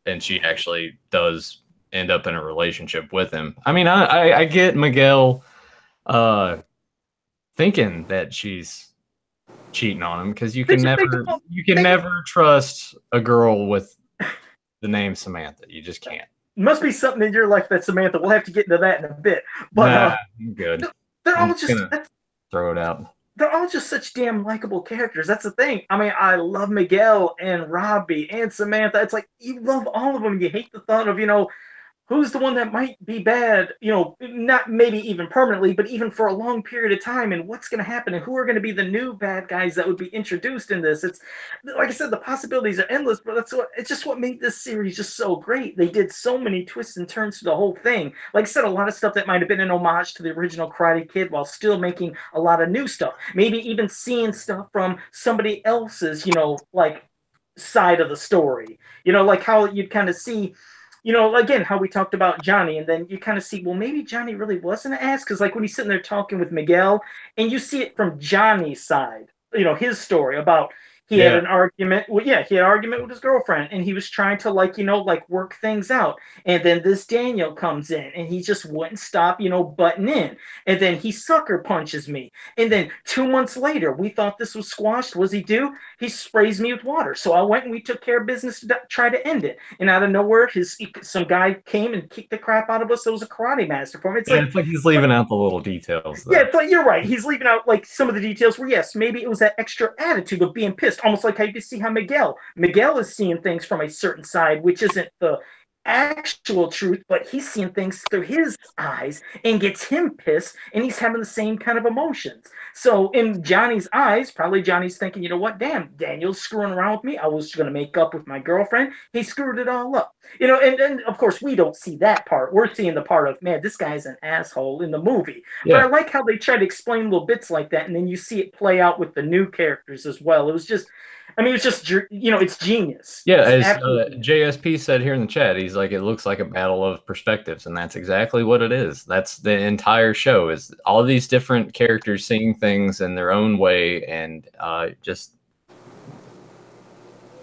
[SPEAKER 1] and she actually does end up in a relationship with him. I mean, I get Miguel thinking that she's cheating on him because you
[SPEAKER 3] They
[SPEAKER 1] can
[SPEAKER 3] just make
[SPEAKER 1] never trust a girl with the name Samantha. You just can't.
[SPEAKER 3] Must be something in your life that Samantha. We'll have to get into that in a bit. But
[SPEAKER 1] Nah, I'm good.
[SPEAKER 3] they're
[SPEAKER 1] I'm
[SPEAKER 3] all
[SPEAKER 1] just
[SPEAKER 3] just
[SPEAKER 1] gonna throw it out.
[SPEAKER 3] they're all just such damn likable characters. That's the thing. I mean, I love Miguel and Robbie and Samantha. It's like you love all of them. You hate the thought of who's the one that might be bad, not maybe even permanently, but even for a long period of time, and what's going to happen, and who are going to be the new bad guys that would be introduced in this. It's like I said, the possibilities are endless, but it's just what made this series just so great. They did so many twists and turns to the whole thing. Like I said, a lot of stuff that might have been an homage to the original Karate Kid while still making a lot of new stuff. Maybe even seeing stuff from somebody else's, like side of the story. Like how you'd kind of see again, how we talked about Johnny, and then you kind of see, well, maybe Johnny really wasn't an ass, because like when he's sitting there talking with Miguel, and you see it from Johnny's side, his story about he had an argument. Well, yeah, he had an argument with his girlfriend, and he was trying to work things out. And then this Daniel comes in, and he just wouldn't stop, butting in. And then he sucker punches me. And then 2 months later, we thought this was squashed. What does he do? He sprays me with water. So I went and we took care of business to try to end it. And out of nowhere, some guy came and kicked the crap out of us. It was a karate master for him.
[SPEAKER 1] It's like he's leaving out the little details. Though.
[SPEAKER 3] Yeah, it's like you're right. He's leaving out like some of the details where yes, maybe it was that extra attitude of being pissed, almost like how you can see how Miguel is seeing things from a certain side, which isn't the actual truth, but he's seeing things through his eyes and gets him pissed, and he's having the same kind of emotions. So in Johnny's eyes, probably Johnny's thinking, you know what, damn, Daniel's screwing around with me. I was going to make up with my girlfriend. He screwed it all up. And of course we don't see that part. We're seeing the part of, man, this guy's an asshole in the movie. Yeah. But I like how they try to explain little bits like that, and then you see it play out with the new characters as well. It was just it's genius.
[SPEAKER 1] Yeah, as JSP said here in the chat, he's like, it looks like a battle of perspectives, and that's exactly what it is. That's the entire show, is all of these different characters seeing things in their own way, and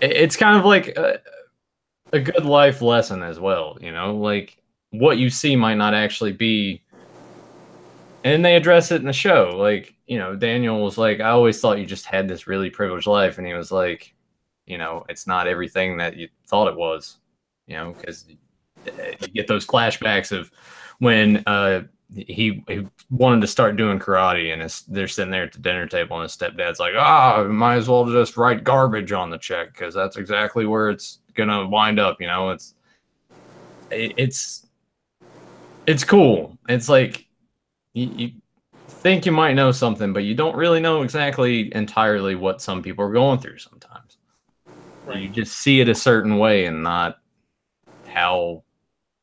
[SPEAKER 1] it's kind of like a good life lesson as well, like what you see might not actually be. And they address it in the show. Like, Daniel was like, I always thought you just had this really privileged life. And he was like, it's not everything that you thought it was, because you get those flashbacks of when he wanted to start doing karate, and they're sitting there at the dinner table, and his stepdad's like, might as well just write garbage on the check, because that's exactly where it's going to wind up. It's cool. It's like, you think you might know something, but you don't really know exactly entirely what some people are going through sometimes. Right. You just see it a certain way and not how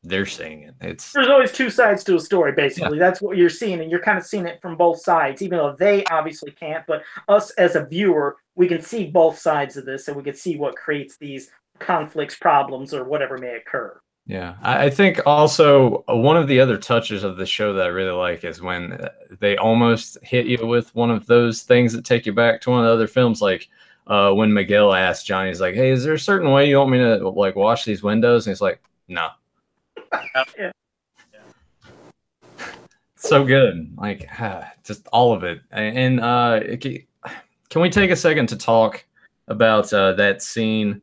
[SPEAKER 1] they're seeing it.
[SPEAKER 3] There's always two sides to a story, basically. Yeah. That's what you're seeing, and you're kind of seeing it from both sides, even though they obviously can't. But us as a viewer, we can see both sides of this, and we can see what creates these conflicts, problems, or whatever may occur.
[SPEAKER 1] Yeah, I think also one of the other touches of the show that I really like is when they almost hit you with one of those things that take you back to one of the other films, like when Miguel asked Johnny, he's like, hey, is there a certain way you want me to like wash these windows? And he's like, no. Yeah. So good. Like, just all of it. And can we take a second to talk about that scene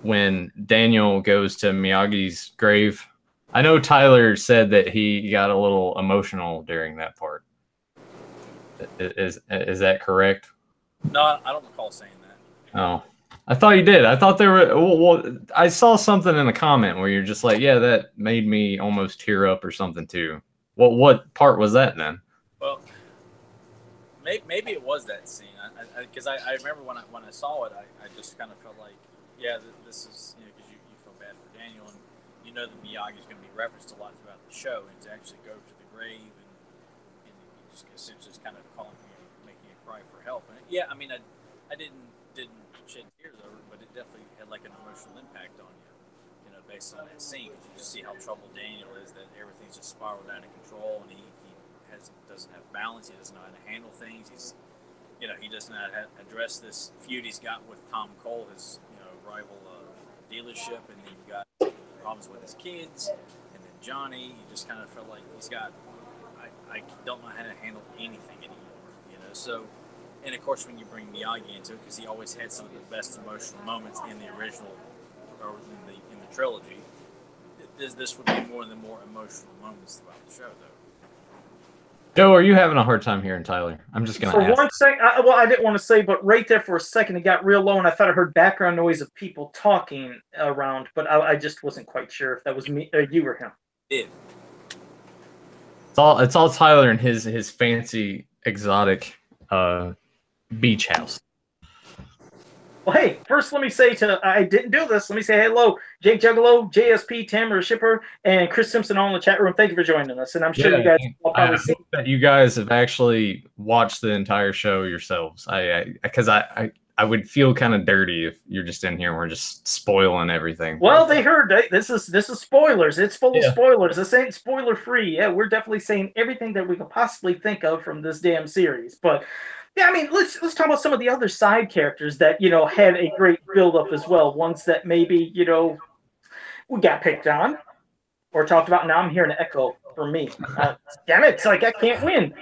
[SPEAKER 1] when Daniel goes to Miyagi's grave? I know Tyler said that he got a little emotional during that part. Is that correct?
[SPEAKER 2] No, I don't recall saying that.
[SPEAKER 1] Oh, I thought you did. I thought there were. Well, I saw something in a comment where you're just like, yeah, that made me almost tear up or something too. What part was that then?
[SPEAKER 2] Well, maybe it was that scene. Because I remember when I saw it, I just kind of felt like, yeah, this is, because you feel bad for Daniel, and that Miyagi's going to be referenced a lot throughout the show, and to actually go to the grave and just kind of making it cry for help. And yeah, I mean, I didn't shed tears over it, but it definitely had like an emotional impact on you, based on that scene. You just see how troubled Daniel is, that everything's just spiraled out of control, and he doesn't have balance. He doesn't know how to handle things. He doesn't know how to address this feud he's got with Tom Cole, his rival dealership, and then you got problems with his kids, and then Johnny. You just kind of felt like he's got, I don't know how to handle anything anymore, So And of course, when you bring Miyagi into it, because he always had some of the best emotional moments in the original, or in the trilogy, this would be one of the more emotional moments throughout the show, though.
[SPEAKER 1] Joe, are you having a hard time hearing Tyler? I'm just gonna
[SPEAKER 3] For
[SPEAKER 1] ask.
[SPEAKER 3] one second, well, I didn't want to say, but right there for a second, it got real low, and I thought I heard background noise of people talking around, but I just wasn't quite sure if that was me, you or him.
[SPEAKER 2] It.
[SPEAKER 1] It's all Tyler and his fancy exotic beach house.
[SPEAKER 3] Well, hey, first let me say I didn't do this. Let me say hello, Jake Juggalo, JSP, Tamara Shipper, and Chris Simpson all in the chat room. Thank you for joining us, and I'm sure you guys will probably see
[SPEAKER 1] that you guys have actually watched the entire show yourselves. Because I would feel kind of dirty if you're just in here and we're just spoiling everything.
[SPEAKER 3] Well, they heard this is spoilers. It's full of spoilers. This ain't spoiler free. Yeah, we're definitely saying everything that we could possibly think of from this damn series, but. Yeah, I mean, let's talk about some of the other side characters that, had a great build-up as well. Ones that maybe, we got picked on or talked about. Now I'm hearing an echo for me. Damn it, it's like I can't win.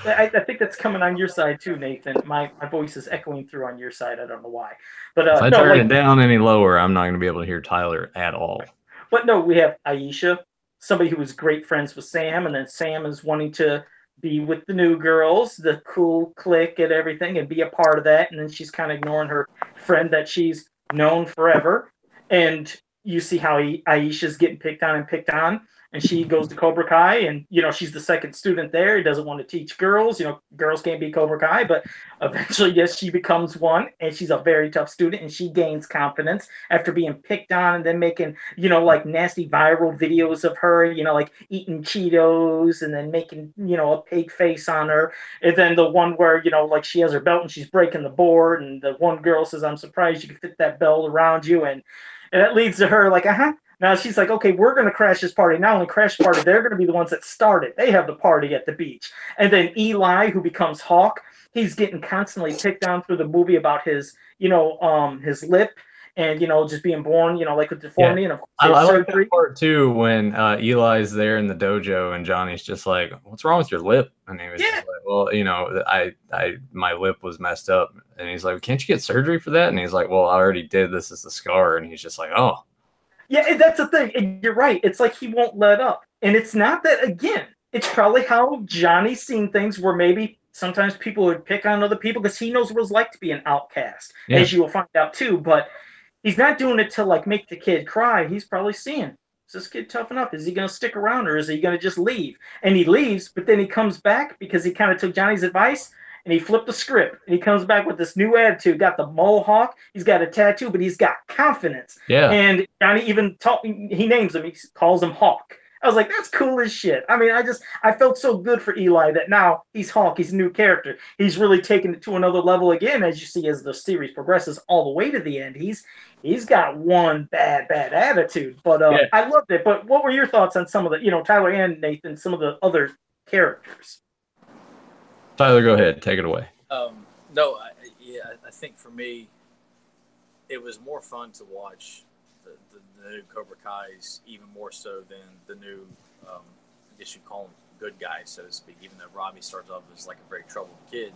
[SPEAKER 3] I think that's coming on your side too, Nathan. My voice is echoing through on your side. I don't know why. But
[SPEAKER 1] if I turn it down any lower, I'm not going to be able to hear Tyler at all.
[SPEAKER 3] But no, we have Aisha, somebody who was great friends with Sam, and then Sam is wanting to be with the new girls, the cool clique and everything, and be a part of that. And then she's kind of ignoring her friend that she's known forever. And you see how Aisha's getting picked on. And she goes to Cobra Kai, and she's the second student there. He doesn't want to teach girls. Girls can't be Cobra Kai, but eventually, yes, she becomes one, and she's a very tough student, and she gains confidence after being picked on, and then making like nasty viral videos of her, like eating Cheetos, and then making a pig face on her, and then the one where like she has her belt and she's breaking the board, and the one girl says, "I'm surprised you can fit that belt around you," and it leads to her like, Now she's like, okay, we're going to crash this party. Not only crash the party, they're going to be the ones that started. They have the party at the beach. And then Eli, who becomes Hawk, he's getting constantly picked on through the movie about his, his lip and, just being born, like with deformity.
[SPEAKER 1] Yeah.
[SPEAKER 3] And of course,
[SPEAKER 1] I like that part too when Eli's there in the dojo and Johnny's just like, "What's wrong with your lip?" And he was just like, "Well, my lip was messed up." And he's like, "Can't you get surgery for that?" And he's like, "Well, I already did. This is the scar." And he's just like, "Oh."
[SPEAKER 3] Yeah, and that's the thing. And you're right. It's like he won't let up. And it's not that, again, it's probably how Johnny's seen things where maybe sometimes people would pick on other people because he knows what it's like to be an outcast, as you will find out too. But he's not doing it to like make the kid cry. He's probably seeing, is this kid tough enough? Is he going to stick around or is he going to just leave? And he leaves, but then he comes back because he kind of took Johnny's advice and he flipped the script. And he comes back with this new attitude. Got the mohawk. He's got a tattoo, but he's got confidence.
[SPEAKER 1] Yeah.
[SPEAKER 3] And Johnny even he names him. He calls him Hawk. I was like, that's cool as shit. I mean, I felt so good for Eli that now he's Hawk. He's a new character. He's really taken it to another level again, as you see as the series progresses all the way to the end. He's got one bad attitude. But I loved it. But what were your thoughts on some of the, Tyler and Nathan, some of the other characters?
[SPEAKER 1] Tyler, go ahead. Take it away.
[SPEAKER 2] No, I think for me, it was more fun to watch the new Cobra Kai's even more so than the new, I guess you'd call them good guys, so to speak, even though Robbie starts off as like a very troubled kid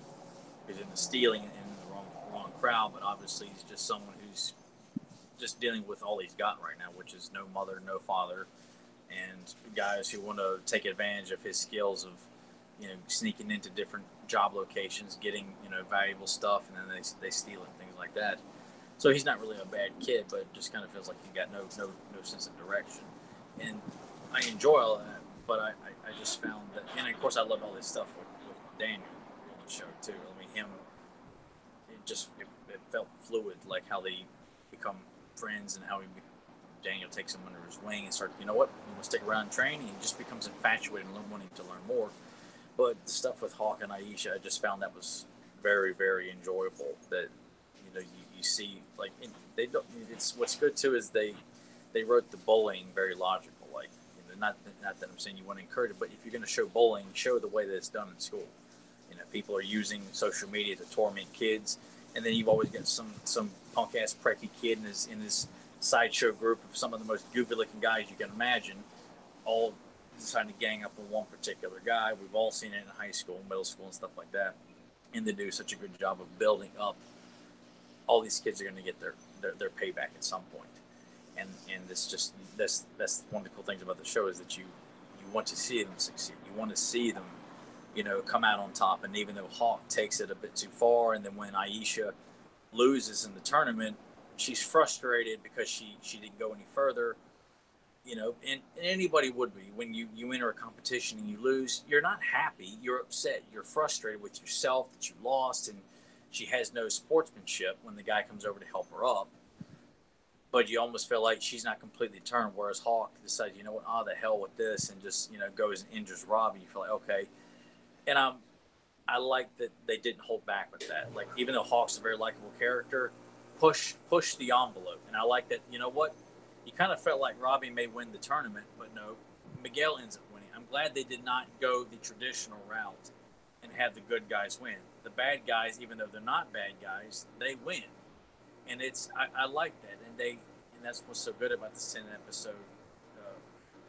[SPEAKER 2] who's into stealing and in the wrong crowd, but obviously he's just someone who's just dealing with all he's got right now, which is no mother, no father, and guys who want to take advantage of his skills of sneaking into different job locations, getting valuable stuff, and then they steal it and things like that. So he's not really a bad kid, but it just kind of feels like he got no sense of direction. And I enjoy all that, but I just found that, and of course I love all this stuff with Daniel on the show too. I mean, it felt fluid, like how they become friends and how Daniel takes him under his wing and starts, you know what, you want to stick around and train, and he just becomes infatuated and wanting to learn more. But the stuff with Hawk and Aisha, I just found that was very, very enjoyable. That you see, like they don't. It's what's good too is they wrote the bullying very logical. Like not that I'm saying you want to encourage it, but if you're going to show bullying, show the way that it's done in school. People are using social media to torment kids, and then you've always got some punk ass preppy kid in his sideshow group of some of the most goofy looking guys you can imagine, all deciding to gang up on one particular guy. We've all seen it in high school, middle school, and stuff like that. and they do such a good job of building up. All these kids are going to get their payback at some point, and this just that's one of the cool things about the show is that you want to see them succeed. You want to see them, come out on top. And even though Hawk takes it a bit too far, and then when Aisha loses in the tournament, she's frustrated because she didn't go any further. And anybody would be when you enter a competition and you lose. You're not happy. You're upset. You're frustrated with yourself that you lost, and she has no sportsmanship when the guy comes over to help her up. But you almost feel like she's not completely turned, whereas Hawk decides, what, the hell with this, and just, goes and injures Robbie. You feel like, okay. And I like that they didn't hold back with that. Like, even though Hawk's a very likable character, push the envelope. And I like that, what? You kind of felt like Robbie may win the tournament, but no, Miguel ends up winning. I'm glad they did not go the traditional route and have the good guys win. The bad guys, even though they're not bad guys, they win. And I like that. And that's what's so good about the 10 episode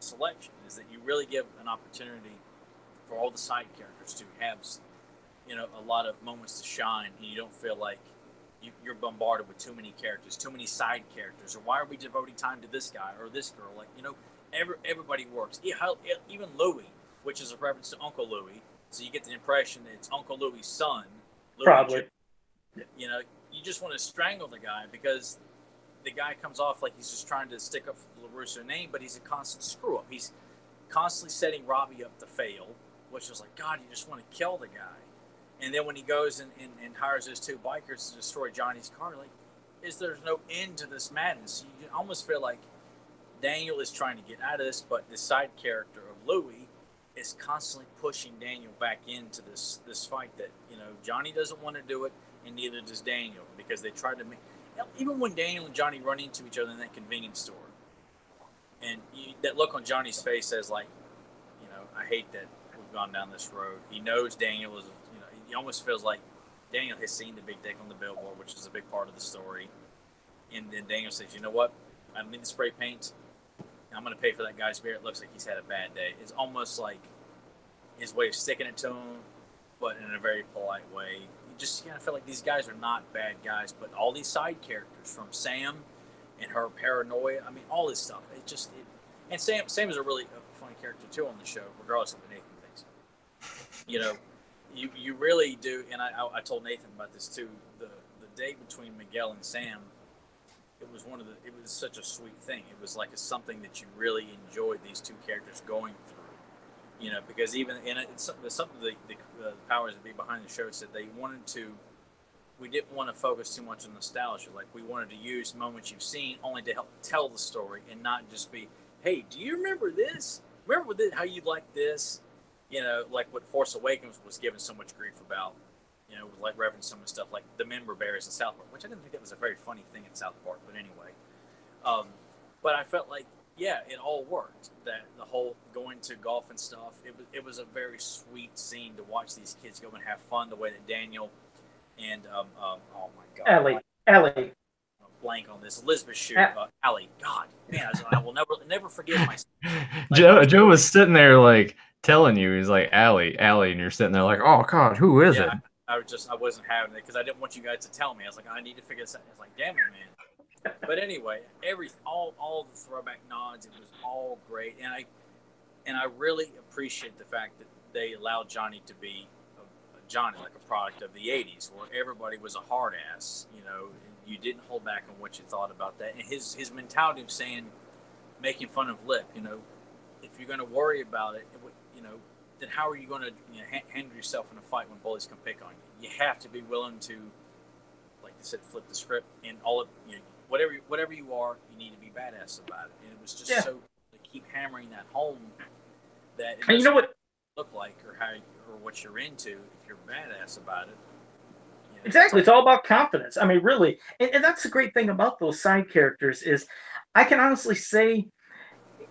[SPEAKER 2] selection, is that you really give an opportunity for all the side characters to have, a lot of moments to shine, and you don't feel like you're bombarded with too many characters, too many side characters, or why are we devoting time to this guy or this girl? Like, everybody works. Even Louis, which is a reference to Uncle Louis, so you get the impression that it's Uncle Louis' son. Louis
[SPEAKER 3] Probably.
[SPEAKER 2] You just want to strangle the guy because the guy comes off like he's just trying to stick up for the LaRusso name, but he's a constant screw up. He's constantly setting Robbie up to fail, which was like, God, you just want to kill the guy. And then when he goes and hires those two bikers to destroy Johnny's car, there's no end to this madness. You almost feel like Daniel is trying to get out of this, but the side character of Louis is constantly pushing Daniel back into this fight that, Johnny doesn't want to do it, and neither does Daniel, because they tried to make... Even when Daniel and Johnny run into each other in that convenience store, and that look on Johnny's face says, like, I hate that we've gone down this road. He knows Daniel is... He almost feels like Daniel has seen the big dick on the billboard, which is a big part of the story. And then Daniel says, you know what? I don't need the spray paint. I'm going to pay for that guy's beer. It looks like he's had a bad day. It's almost like his way of sticking it to him, but in a very polite way. You just kind of feel like these guys are not bad guys, but all these side characters, from Sam and her paranoia, all this stuff. And Sam is a really funny character, too, on the show, regardless of what Nathan thinks. You really do, and I told Nathan about this too. The date between Miguel and Sam, it was such a sweet thing. It was like something that you really enjoyed these two characters going through, because even it's something the powers that be behind the show said we didn't want to focus too much on nostalgia. Like, we wanted to use moments you've seen only to help tell the story, and not just be, hey, do you remember this? Remember how you liked this? Like what Force Awakens was given so much grief about, like referencing some of the stuff like the member bears in South Park, which I didn't think that was a very funny thing in South Park, but anyway. But I felt like, yeah, it all worked. That the whole going to golf and stuff, it was a very sweet scene to watch these kids go and have fun the way that Daniel and, oh my God.
[SPEAKER 3] Ellie.
[SPEAKER 2] Blank on this. Elizabeth Shue, Allie. God, man, I will never forgive myself.
[SPEAKER 1] Joe was sitting there like telling you, he's like, Allie, and you're sitting there like, oh God, who is it?
[SPEAKER 2] I wasn't having it because I didn't want you guys to tell me. I was like, I need to figure this out. I was like, damn it, man. But anyway, all the throwback nods, it was all great, and I really appreciate the fact that they allowed Johnny to be Johnny, like a product of the '80s, where everybody was a hard ass. You didn't hold back on what you thought about that, and his mentality of saying, making fun of Lip, if you're going to worry about it, then how are you going to handle yourself in a fight when bullies can pick on you? You have to be willing to, like you said, flip the script, and all of whatever you are, you need to be badass about it. And it was just so to keep hammering that home that it doesn't look like or what you're into if you're badass about it.
[SPEAKER 3] Exactly. It's all about confidence. Really. And that's the great thing about those side characters is I can honestly say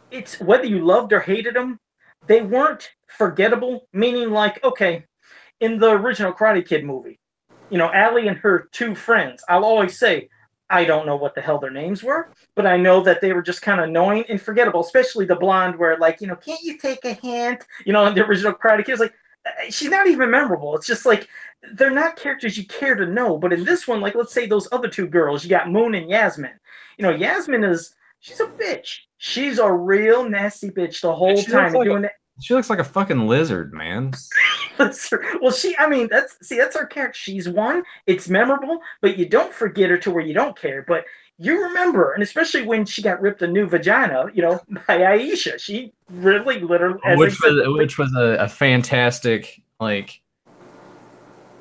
[SPEAKER 3] it's whether you loved or hated them, they weren't forgettable, meaning like, okay, in the original Karate Kid movie, Allie and her two friends, I'll always say, I don't know what the hell their names were, but I know that they were just kind of annoying and forgettable, especially the blonde where, like, can't you take a hint? In the original Karate Kid, it's like, she's not even memorable. It's just like they're not characters you care to know. But in this one, like let's say those other two girls, you got Moon and Yasmin. You know, Yasmin she's a bitch. She's a real nasty bitch the whole time doing that.
[SPEAKER 1] She looks like a fucking lizard, man.
[SPEAKER 3] Well, I mean, that's her character. She's one. It's memorable, but you don't forget her to where you don't care. But you remember, and especially when she got ripped a new vagina, you know, by Aisha. She really, literally,
[SPEAKER 1] which was a fantastic like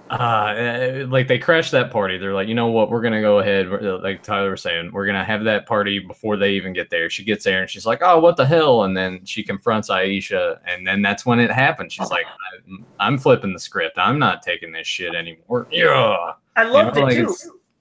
[SPEAKER 1] they crashed that party. They're like, you know what, we're gonna go ahead. Like Tyler was saying, we're gonna have that party before they even get there. She gets there and she's like, oh, what the hell? And then she confronts Aisha, and then that's when it happens. She's like, I'm flipping the script. I'm not taking this shit anymore. Yeah,
[SPEAKER 3] I loved it too.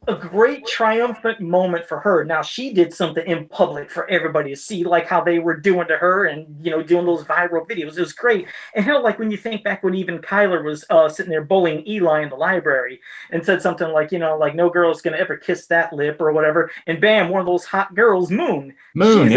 [SPEAKER 3] A great triumphant moment for her. Now she did something in public for everybody to see, like how they were doing to her, and you know, doing those viral videos. It was great. And hell, like when you think back when even Kyler was sitting there bullying Eli in the library and said something like, you know, like no girl's gonna ever kiss that lip or whatever. And bam, one of those hot girls, Moon. Moon's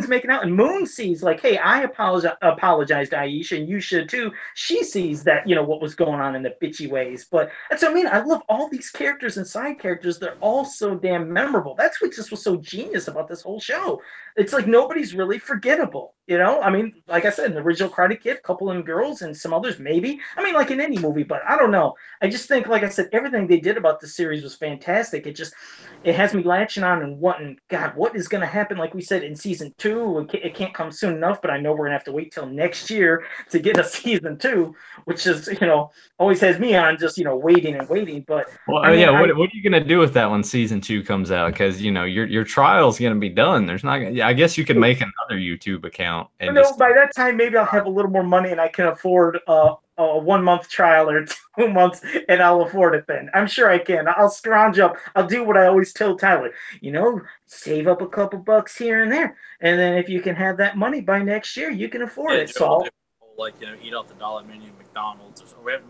[SPEAKER 3] making out, and Moon sees like, hey, I apologized to Aisha, and you should too. She sees that, you know, what was going on in the bitchy ways. But that's what I mean. I love all these characters and side characters. They're all so damn memorable. That's what just was so genius about this whole show. It's like nobody's really forgettable, you know. I mean, like I said, in the original Karate Kid, a couple of them girls and some others maybe. I mean, like in any movie, but I don't know. I just think, like I said, everything they did about the series was fantastic. It has me latching on and wanting, God, what is going to happen? Like we said in season 2, it can't come soon enough, but I know we're going to have to wait till next year to get a season 2, which is, you know, always has me on just, you know, waiting and waiting. But
[SPEAKER 1] well, I mean, what are you going to do with that when season 2 comes out? Because, you know, your trial's going to be done. There's not, I guess you could make another YouTube account. And
[SPEAKER 3] by that time, maybe I'll have a little more money and I can afford a 1-month trial or 2 months, and I'll afford it then. I'm sure I can. I'll scrounge up. I'll do what I always tell Tyler. You know, save up a couple bucks here and there, and then if you can have that money by next year, you can afford it.
[SPEAKER 2] Joe, so, like, you know, eat off the dollar menu at McDonald's. Or we have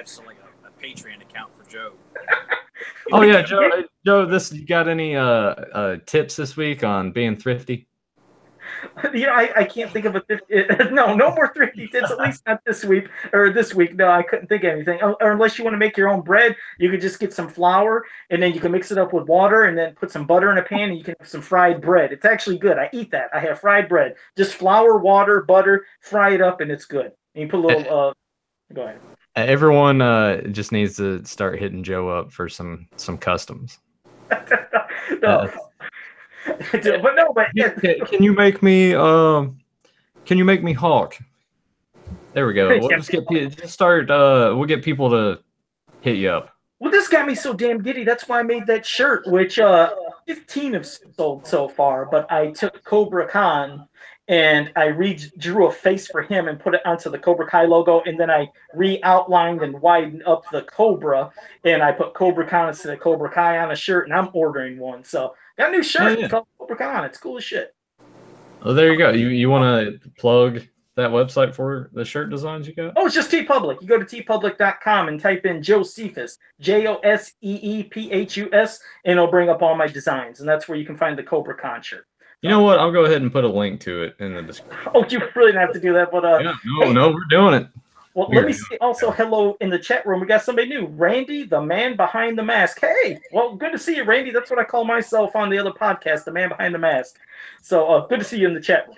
[SPEAKER 2] some like a Patreon account for Joe.
[SPEAKER 1] Oh yeah, Joe. You got any tips this week on being thrifty?
[SPEAKER 3] You know, I can't think of no more thrifty tips, at least not this week or this week. No, I couldn't think of anything. Or unless you want to make your own bread, you could just get some flour and then you can mix it up with water and then put some butter in a pan and you can have some fried bread. It's actually good. I eat that. I have fried bread. Just flour, water, butter, fry it up, and it's good. And you put a little. Go ahead.
[SPEAKER 1] Everyone just needs to start hitting Joe up for some customs.
[SPEAKER 3] No.
[SPEAKER 1] Can you make me Hawk? There we go. We'll we'll get people to hit you up.
[SPEAKER 3] Well, this got me so damn giddy. That's why I made that shirt, which 15 have sold so far. But I took Cobra Khan and I drew a face for him and put it onto the Cobra Kai logo, and then I re-outlined and widened up the Cobra, and I put Cobra Khan instead of Cobra Kai on a shirt, and I'm ordering one. So got a new shirt called Cobra Khan. It's cool as shit.
[SPEAKER 1] Oh, there you go. You want to plug that website for the shirt designs you got?
[SPEAKER 3] Oh, it's just TeePublic. You go to teepublic.com and type in Josephus, Joseephus, and it'll bring up all my designs, and that's where you can find the Cobra Khan shirt.
[SPEAKER 1] You know what? I'll go ahead and put a link to it in the description.
[SPEAKER 3] Oh, you really don't have to do that, but
[SPEAKER 1] no, we're doing it.
[SPEAKER 3] Well, let me see. Also, hello in the chat room. We got somebody new, Randy, the man behind the mask. Hey, well, good to see you, Randy. That's what I call myself on the other podcast, the man behind the mask. So, good to see you in the chat room.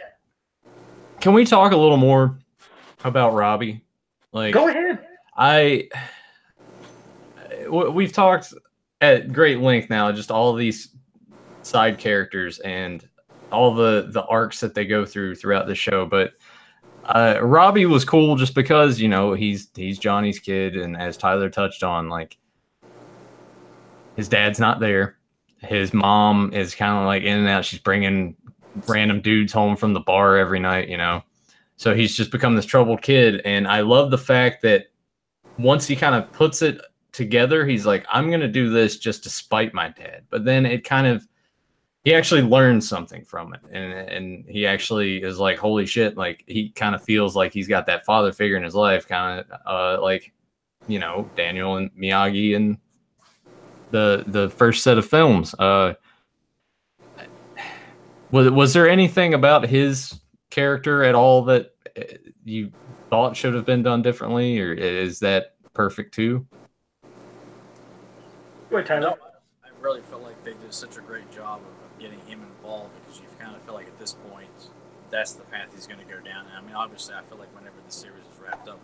[SPEAKER 1] Can we talk a little more about Robbie? Like,
[SPEAKER 3] go ahead.
[SPEAKER 1] We've talked at great length now, just all of these side characters and all the arcs that they go throughout the show, but Robbie was cool just because, you know, he's Johnny's kid, and as Tyler touched on, like, his dad's not there. His mom is kind of like in and out. She's bringing random dudes home from the bar every night, you know. So he's just become this troubled kid, and I love the fact that once he kind of puts it together, he's like, I'm gonna do this just to spite my dad. But then he actually learns something from it, and he actually is like, holy shit, like, he kind of feels like he's got that father figure in his life, kind of like, you know, Daniel and Miyagi and the first set of films. Was there anything about his character at all that you thought should have been done differently, or is that perfect too?
[SPEAKER 3] Go ahead, Tyler.
[SPEAKER 2] No, I really felt like they did such a great job of getting him involved because you kind of feel like at this point that's the path he's going to go down. And I mean, obviously, I feel like whenever the series is wrapped up,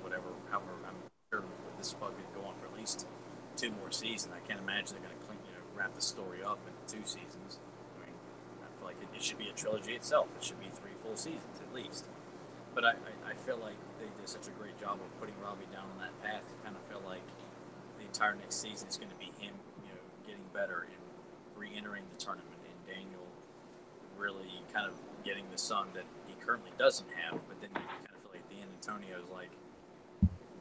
[SPEAKER 2] however, I'm sure this is probably going to go on for at least 2 more seasons. I can't imagine they're going to wrap the story up into 2 seasons. I mean, I feel like it should be a trilogy itself. It should be 3 full seasons at least. But I feel like they did such a great job of putting Robbie down on that path. I kind of feel like the entire next season is going to be him, getting better and re-entering the tournament, and Daniel really kind of getting the son that he currently doesn't have. But then you kind of feel like at the end, Antonio's like,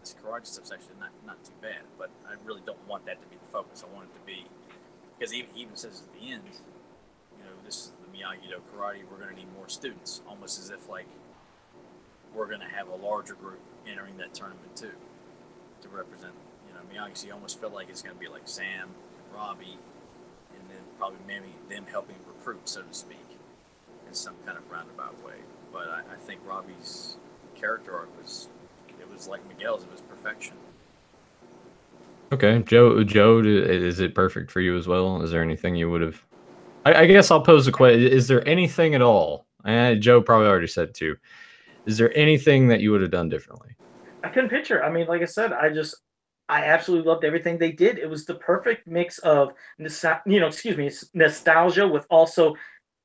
[SPEAKER 2] this karate stuff's actually not too bad. But I really don't want that to be the focus. I want it to be, because he even says at the end, this is the Miyagi-Do karate. We're going to need more students, almost as if like we're going to have a larger group entering that tournament too, to represent Miyagi. So you almost feel like it's going to be like Sam, Robbie, and then probably maybe them helping recruit, so to speak, in some kind of roundabout way. But I think Robbie's character arc was like Miguel's. It was perfection.
[SPEAKER 1] Okay, Joe, is it perfect for you as well? Is there anything you would have? I guess I'll pose a question. Is there anything at all? Joe probably already said too. Is there anything that you would have done differently?
[SPEAKER 3] I couldn't picture. I mean, like I said, I absolutely loved everything they did. It was the perfect mix of nostalgia with also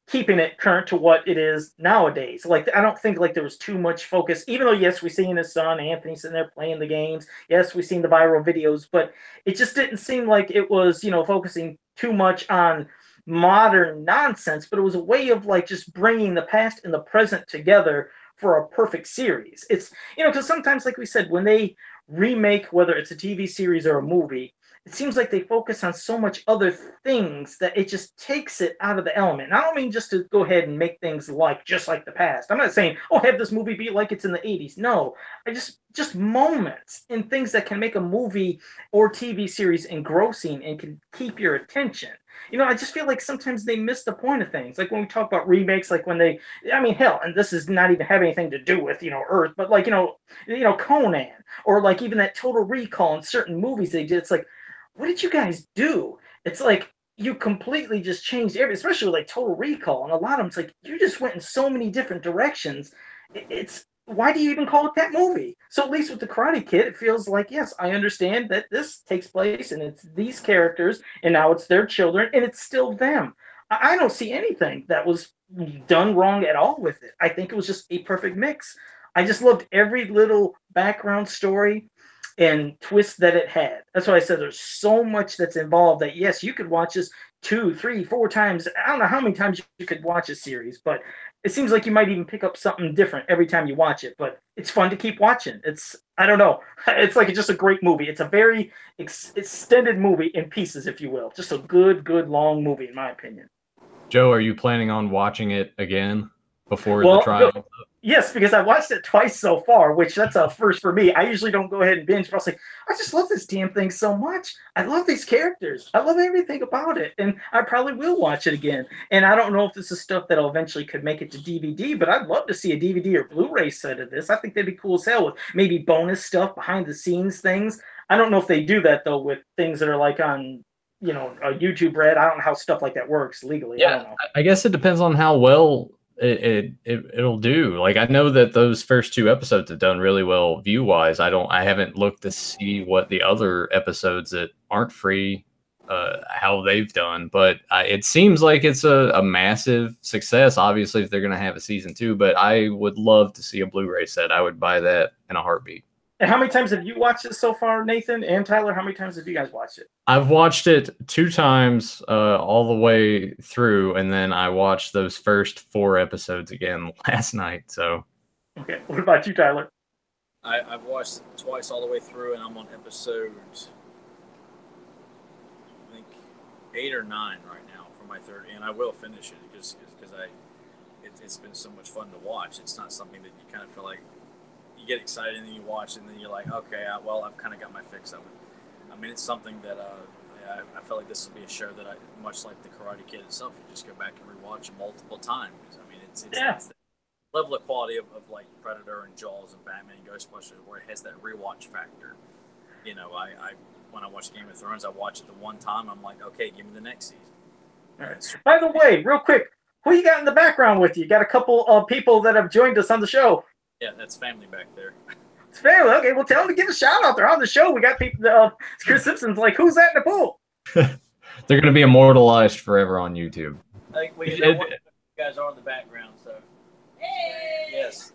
[SPEAKER 3] keeping it current to what it is nowadays. Like, I don't think like there was too much focus, even though yes, we seen his son Anthony sitting there playing the games. Yes, we seen the viral videos, but it just didn't seem like it was, focusing too much on modern nonsense, but it was a way of like just bringing the past and the present together for a perfect series. It's, because sometimes, like we said, when they remake, whether it's a TV series or a movie, it seems like they focus on so much other things that it just takes it out of the element. And I don't mean just to go ahead and make things just like the past. I'm not saying, oh, have this movie be like it's in the 80s. No, I just moments and things that can make a movie or TV series engrossing and can keep your attention. I just feel like sometimes they miss the point of things. Like when we talk about remakes, like when I mean, hell, and this is not even have anything to do with, Earth, but like, Conan, or like even that Total Recall in certain movies they did. It's like, what did you guys do? It's like you completely just changed everything, especially with like Total Recall. And a lot of them, it's like you just went in so many different directions. It's why do you even call it that movie? So at least with the Karate Kid, it feels like, yes, I understand that this takes place and it's these characters and now it's their children and it's still them. I don't see anything that was done wrong at all with it. I think it was just a perfect mix. I just loved every little background story and twist that it had. That's why I said there's so much that's involved that yes, you could watch this 2, 3, 4 times. I don't know how many times you could watch a series, but it seems like you might even pick up something different every time you watch it. But it's fun to keep watching. I don't know. It's like just a great movie. It's a very extended movie in pieces, if you will. Just a good long movie, in my opinion.
[SPEAKER 1] Joe, are you planning on watching it again before the trial?
[SPEAKER 3] Yes, because I watched it twice so far, which that's a first for me. I usually don't go ahead and binge, but I was like, I just love this damn thing so much. I love these characters. I love everything about it. And I probably will watch it again. And I don't know if this is stuff that'll eventually could make it to DVD, but I'd love to see a DVD or Blu-ray set of this. I think that'd be cool as hell with maybe bonus stuff, behind the scenes things. I don't know if they do that though with things that are like on a YouTube Red. I don't know how stuff like that works legally.
[SPEAKER 1] Yeah,
[SPEAKER 3] I don't know.
[SPEAKER 1] I guess it depends on how well it'll do. Like I know that those first 2 episodes have done really well view wise. I haven't looked to see what the other episodes that aren't free how they've done, but it seems like it's a massive success. Obviously, if they're going to have a season 2, but I would love to see a Blu-ray set. I would buy that in a heartbeat.
[SPEAKER 3] And how many times have you watched it so far, Nathan and Tyler? How many times have you guys watched it?
[SPEAKER 1] I've watched it 2 times all the way through, and then I watched those first 4 episodes again last night. So,
[SPEAKER 3] okay. What about you, Tyler?
[SPEAKER 2] I've watched it twice all the way through, and I'm on episode, I think, 8 or 9 right now for my third, and I will finish it because it's been so much fun to watch. It's not something that you kind of feel like you get excited and then you watch it and then you're like, okay, I've kind of got my fix of it. I mean, it's something that I feel like this will be a show that much like the Karate Kid itself, you just go back and rewatch it multiple times. I mean, it's level of quality of like Predator and Jaws and Batman and Ghostbusters, where it has that rewatch factor. You know, I when I watch Game of Thrones, I watch it the one time. I'm like, okay, give me the next season.
[SPEAKER 3] All right. By the way, real quick, who you got in the background with you? You got a couple of people that have joined us on the show.
[SPEAKER 2] Yeah, that's family back there.
[SPEAKER 3] It's family. Okay, well, tell them to give a shout out. They're on the show. We got people. Chris Simpson's like, who's that in the pool?
[SPEAKER 1] They're going to be immortalized forever on YouTube.
[SPEAKER 2] I think we know what you guys are in the background, so. Hey! Yes.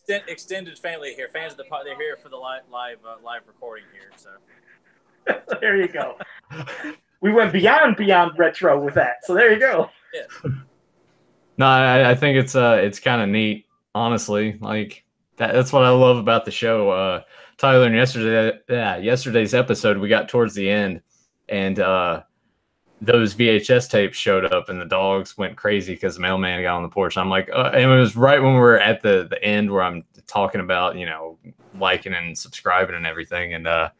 [SPEAKER 2] Extended family here. Fans of the pod, they're here for the live recording here. So
[SPEAKER 3] there you go. We went beyond retro with that. So there you go.
[SPEAKER 2] Yeah.
[SPEAKER 1] No, I think it's kind of neat, honestly. Like that's what I love about the show. Tyler, and yesterday's episode, we got towards the end, and those VHS tapes showed up, and the dogs went crazy because the mailman got on the porch. I'm like, and it was right when we were at the end where I'm talking about, you know, liking and subscribing and everything. And I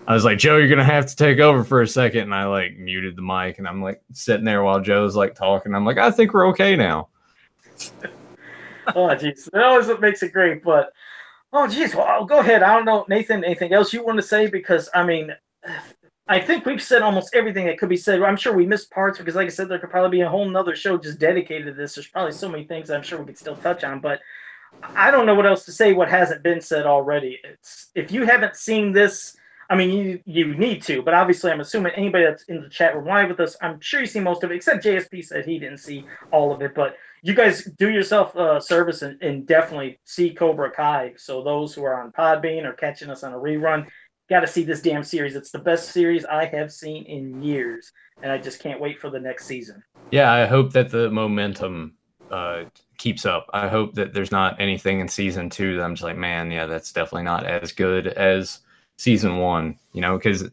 [SPEAKER 1] was like, Joe, you're going to have to take over for a second. And I like muted the mic, and I'm like sitting there while Joe's like talking. I'm like, I think we're okay now.
[SPEAKER 3] Oh, geez. That always what makes it great. But, oh, geez. Well, go ahead. I don't know, Nathan, anything else you want to say? Because, I mean, I think we've said almost everything that could be said. I'm sure we missed parts because, like I said, there could probably be a whole nother show just dedicated to this. There's probably so many things I'm sure we could still touch on, but I don't know what else to say what hasn't been said already. It's if you haven't seen this, I mean, you need to, but obviously I'm assuming anybody that's in the chat room live with us, I'm sure you see most of it, except JSP said he didn't see all of it, but you guys do yourself a service and definitely see Cobra Kai. So those who are on Podbean or catching us on a rerun, got to see this damn series. It's the best series I have seen in years, and I just can't wait for the next season.
[SPEAKER 1] Yeah, I hope that the momentum keeps up. I hope that there's not anything in season 2 that I'm just like, man, yeah, that's definitely not as good as season 1, you know, because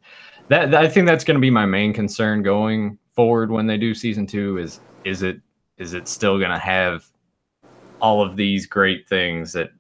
[SPEAKER 1] that I think that's going to be my main concern going forward when they do season 2 is it still going to have all of these great things that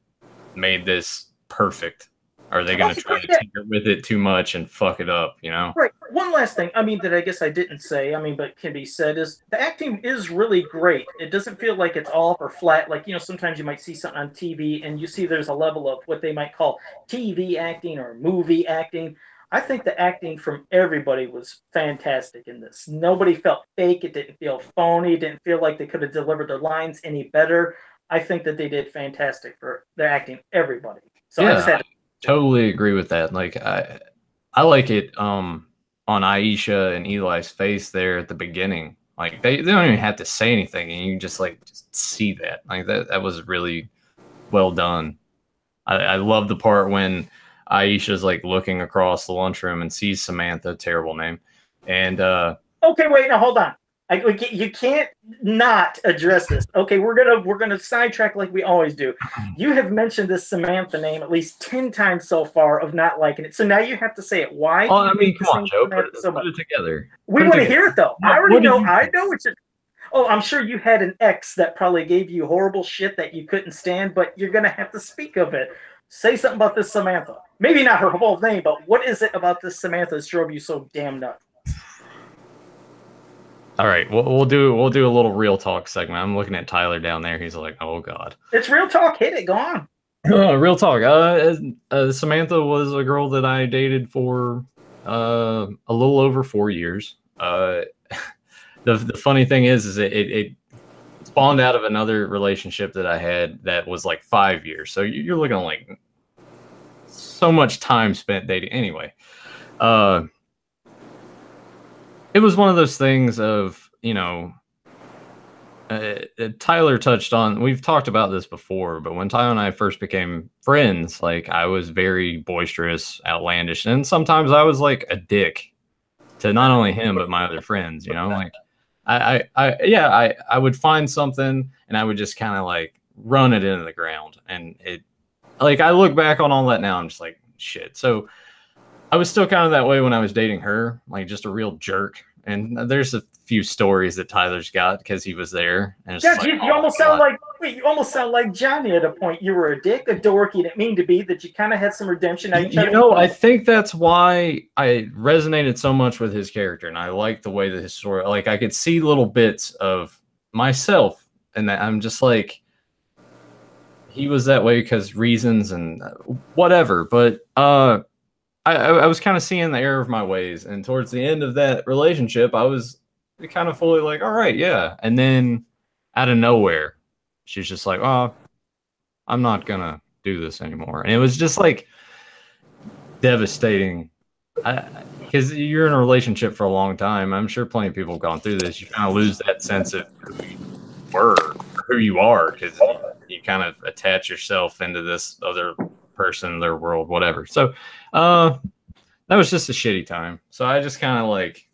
[SPEAKER 1] made this perfect? Are they going to try to tinker with it too much and fuck it up, you know?
[SPEAKER 3] Right. One last thing, I mean, that I guess I didn't say, I mean, but can be said is the acting is really great. It doesn't feel like it's off or flat. Like, you know, sometimes you might see something on TV and you see there's a level of what they might call TV acting or movie acting. I think the acting from everybody was fantastic in this. Nobody felt fake. It didn't feel phony. It didn't feel like they could have delivered their lines any better. I think that they did fantastic for their acting, everybody. So
[SPEAKER 1] yeah.
[SPEAKER 3] I just had to
[SPEAKER 1] totally agree with that. Like I like it on Aisha and Eli's face there at the beginning. Like they don't even have to say anything, and you just see that. Like that was really well done. I love the part when Aisha's like looking across the lunchroom and sees Samantha, terrible name, and
[SPEAKER 3] okay, wait, now hold on. You can't not address this. Okay, we're gonna sidetrack like we always do. You have mentioned this Samantha name at least 10 times so far of not liking it. So now you have to say it. Why?
[SPEAKER 1] Oh, I mean, come on, Joe. Put it together.
[SPEAKER 3] We want to hear it though. I already know. I know what you're. Oh, I'm sure you had an ex that probably gave you horrible shit that you couldn't stand, but you're gonna have to speak of it. Say something about this Samantha. Maybe not her whole name, but what is it about this Samantha that drove you so damn nuts?
[SPEAKER 1] All right, we'll do a little real talk segment. I'm looking at Tyler down there. He's like, "Oh God."
[SPEAKER 3] It's real talk. Hit it. Go on.
[SPEAKER 1] Real talk. Samantha was a girl that I dated for a little over 4 years. The funny thing is it spawned out of another relationship that I had that was like 5 years. So you're looking at like so much time spent dating. Anyway, it was one of those things of, you know, Tyler touched on, we've talked about this before, but when Tyler and I first became friends, like I was very boisterous, outlandish, and sometimes I was like a dick to not only him, but my other friends, you know, like I would find something and I would just kind of like run it into the ground. And it, like, I look back on all that now, I'm just like, shit. So I was still kind of that way when I was dating her, like just a real jerk. And there's a few stories that Tyler's got because he was there. And
[SPEAKER 3] yeah, like, you almost sound like you almost sound like Johnny at a point. You were a dick, a dork. You didn't mean to be. That you kind of had some redemption.
[SPEAKER 1] I think that's why I resonated so much with his character, and I liked the way that his story. Like I could see little bits of myself and I'm just like, he was that way because reasons and whatever. But I was kind of seeing the error of my ways, and towards the end of that relationship, I was kind of fully like, all right, yeah. And then out of nowhere, she's just like, oh, I'm not gonna do this anymore. And it was just like devastating. Because you're in a relationship for a long time. I'm sure plenty of people have gone through this. You kind of lose that sense of who you were, or who you are, because you kind of attach yourself into this other person, their world, whatever. So that was just a shitty time. So I just kind of like,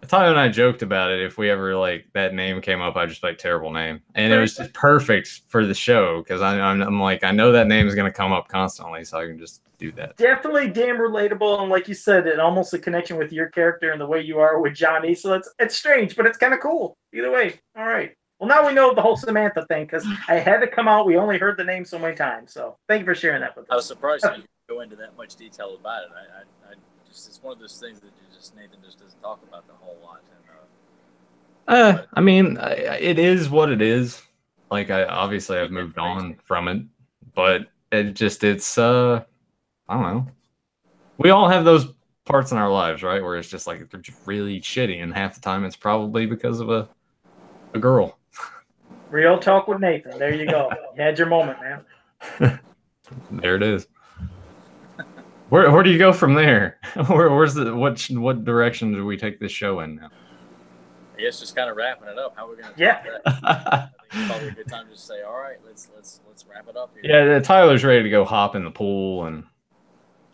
[SPEAKER 1] Tyler and I joked about it. If we ever like that name came up, I'd just like terrible name, and it was just perfect for the show because I'm like, I know that name is going to come up constantly, so I can just do that.
[SPEAKER 3] Definitely damn relatable, and like you said, it almost a connection with your character and the way you are with Johnny. So it's strange, but it's kind of cool either way. All right. Well, now we know the whole Samantha thing because I had to come out. We only heard the name so many times. So thank you for sharing that with us.
[SPEAKER 2] I was surprised you go into that much detail about it. I just, it's one of those things that Nathan just doesn't talk about the whole lot. And,
[SPEAKER 1] I mean, it is what it is. Like, I've moved on from it, but it's I don't know. We all have those parts in our lives, right? Where it's just like they're just really shitty, and half the time it's probably because of a girl.
[SPEAKER 3] Real talk with Nathan. There you go. You had your moment, man.
[SPEAKER 1] There it is. Where do you go from there? Where's what direction do we take this show in now?
[SPEAKER 2] I guess just kind of wrapping it up. How are we going to
[SPEAKER 3] Yeah.
[SPEAKER 2] I think it's probably a good time to say, all right, let's wrap it up here.
[SPEAKER 1] Yeah, Tyler's ready to go hop in the pool and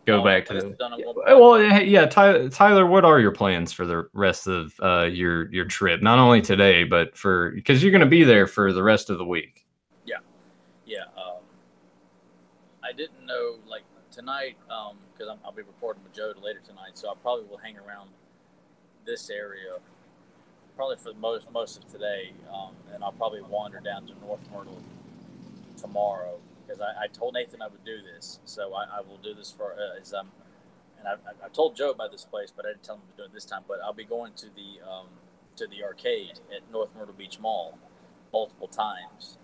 [SPEAKER 1] go back to the. Well, yeah, Tyler, what are your plans for the rest of your trip? Not only today, but because you're going to be there for the rest of the week.
[SPEAKER 2] Yeah. I didn't know, like, tonight, because I'll be recording with Joe later tonight, so I probably will hang around this area probably for most of today, and I'll probably wander down to North Myrtle tomorrow because I told Nathan I would do this, so I will do this for and I told Joe about this place, but I didn't tell him to do it this time. But I'll be going to the arcade at North Myrtle Beach Mall multiple times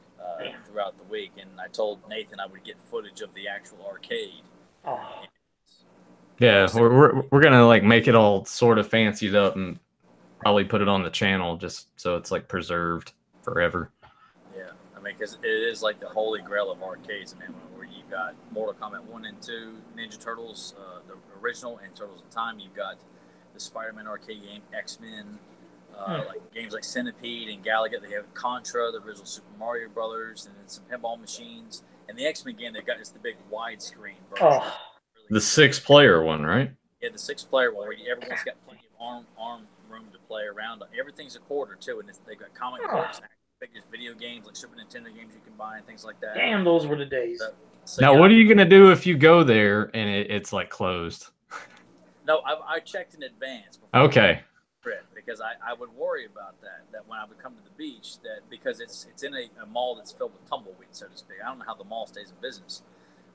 [SPEAKER 2] throughout the week, and I told Nathan I would get footage of the actual arcade.
[SPEAKER 3] Oh.
[SPEAKER 1] Yeah, we're gonna like make it all sort of fancied up and probably put it on the channel just so it's like preserved forever.
[SPEAKER 2] Yeah, I mean, because it is like the holy grail of arcades, man. Where you've got Mortal Kombat 1 and 2, Ninja Turtles, the original, and Turtles in Time. You've got the Spider-Man arcade game, X-Men, like games like Centipede and Galaga. They have Contra, the original Super Mario Brothers, and then some pinball machines. And the X-Men game they've got is the big widescreen version.
[SPEAKER 3] Oh.
[SPEAKER 1] The 6-player one, right?
[SPEAKER 2] Yeah, the 6-player one where everyone's got plenty of arm room to play around. Everything's a quarter too, and they've got comic books, figures, video games like Super Nintendo games you can buy and things like that.
[SPEAKER 3] Damn, those were the days.
[SPEAKER 1] Now, what are you gonna do if you go there and it's like closed?
[SPEAKER 2] No, I checked in advance.
[SPEAKER 1] Okay.
[SPEAKER 2] Because I would worry about that when I would come to the beach, that because it's in a mall that's filled with tumbleweed, so to speak. I don't know how the mall stays in business.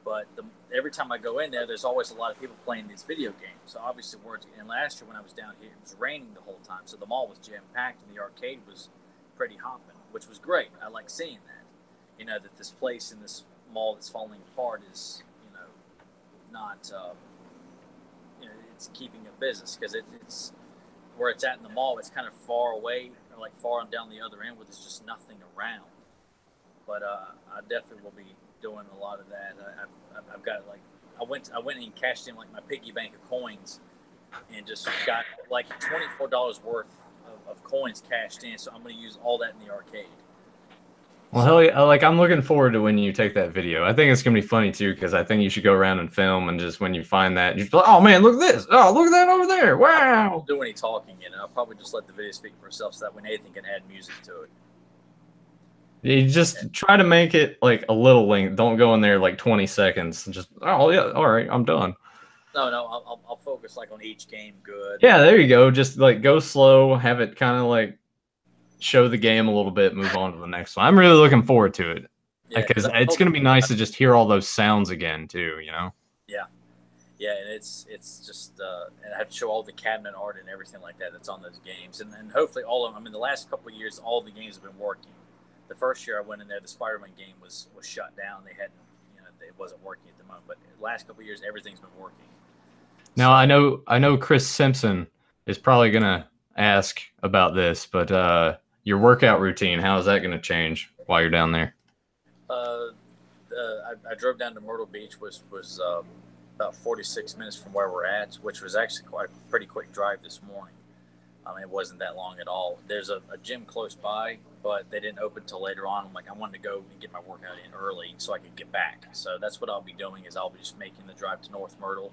[SPEAKER 2] But every time I go in there, there's always a lot of people playing these video games. So obviously, and last year when I was down here, it was raining the whole time. So the mall was jam-packed and the arcade was pretty hopping, which was great. I like seeing that. You know, that this place in this mall that's falling apart is, not, it's keeping a business. Because it's where it's at in the mall, it's kind of far away, or like far on down the other end where there's just nothing around. But I definitely will be doing a lot of that. I've got I went and cashed in like my piggy bank of coins, and just got like $24 worth of coins cashed in. So I'm going to use all that in the arcade.
[SPEAKER 1] Well, hell yeah! Like I'm looking forward to when you take that video. I think it's gonna be funny too because I think you should go around and film, and just when you find that, you just be like, "Oh man, look at this! Oh, look at that over there! Wow!"
[SPEAKER 2] I won't do any talking, I'll probably just let the video speak for itself, so that way Nathan can add music to it.
[SPEAKER 1] You just try to make it like a little length. Don't go in there like 20 seconds. Just, oh yeah, all right, I'm done.
[SPEAKER 2] No, I'll focus like on each game. Good.
[SPEAKER 1] Yeah, there you go. Just like go slow, have it kind of like show the game a little bit, move on to the next one. I'm really looking forward to it because it's going to be nice to just hear all those sounds again too.
[SPEAKER 2] Yeah, Yeah, and it's just and I have to show all the cabinet art and everything like that that's on those games, and hopefully all of them. I mean, the last couple of years, all the games have been working. The first year I went in there, the Spider-Man game was shut down. They hadn't, it wasn't working at the moment. But the last couple of years, everything's been working.
[SPEAKER 1] Now I know Chris Simpson is probably gonna ask about this, but your workout routine, how is that gonna change while you're down there?
[SPEAKER 2] I drove down to Myrtle Beach, was about 46 minutes from where we're at, which was actually quite a pretty quick drive this morning. I mean, it wasn't that long at all. There's a gym close by, but they didn't open until later on. I'm like, I wanted to go and get my workout in early so I could get back. So that's what I'll be doing, is I'll be just making the drive to North Myrtle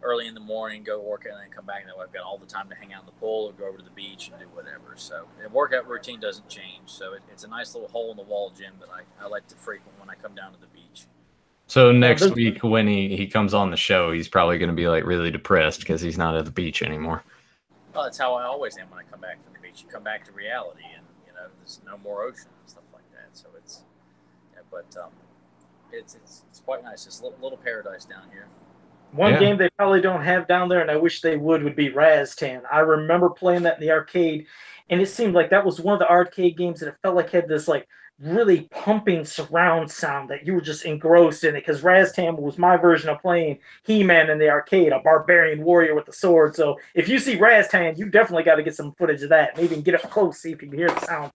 [SPEAKER 2] early in the morning, go work out, and then come back. And that way I've got all the time to hang out in the pool or go over to the beach and do whatever. So the workout routine doesn't change. So it's a nice little hole-in-the-wall gym that I like to frequent when I come down to the beach.
[SPEAKER 1] So next week when he comes on the show, he's probably going to be like really depressed because he's not at the beach anymore.
[SPEAKER 2] Well, that's how I always am when I come back from the beach. You come back to reality, and there's no more ocean and stuff like that. So it's quite nice. It's a little paradise down here.
[SPEAKER 3] One game they probably don't have down there, and I wish they would be Raztan. I remember playing that in the arcade, and it seemed like that was one of the arcade games that it felt like had this like really pumping surround sound that you were just engrossed in it, because Raztan was my version of playing He-Man in the arcade, a barbarian warrior with a sword. So if you see Raztan, you definitely got to get some footage of that. Maybe get up close, see if you can hear the sound.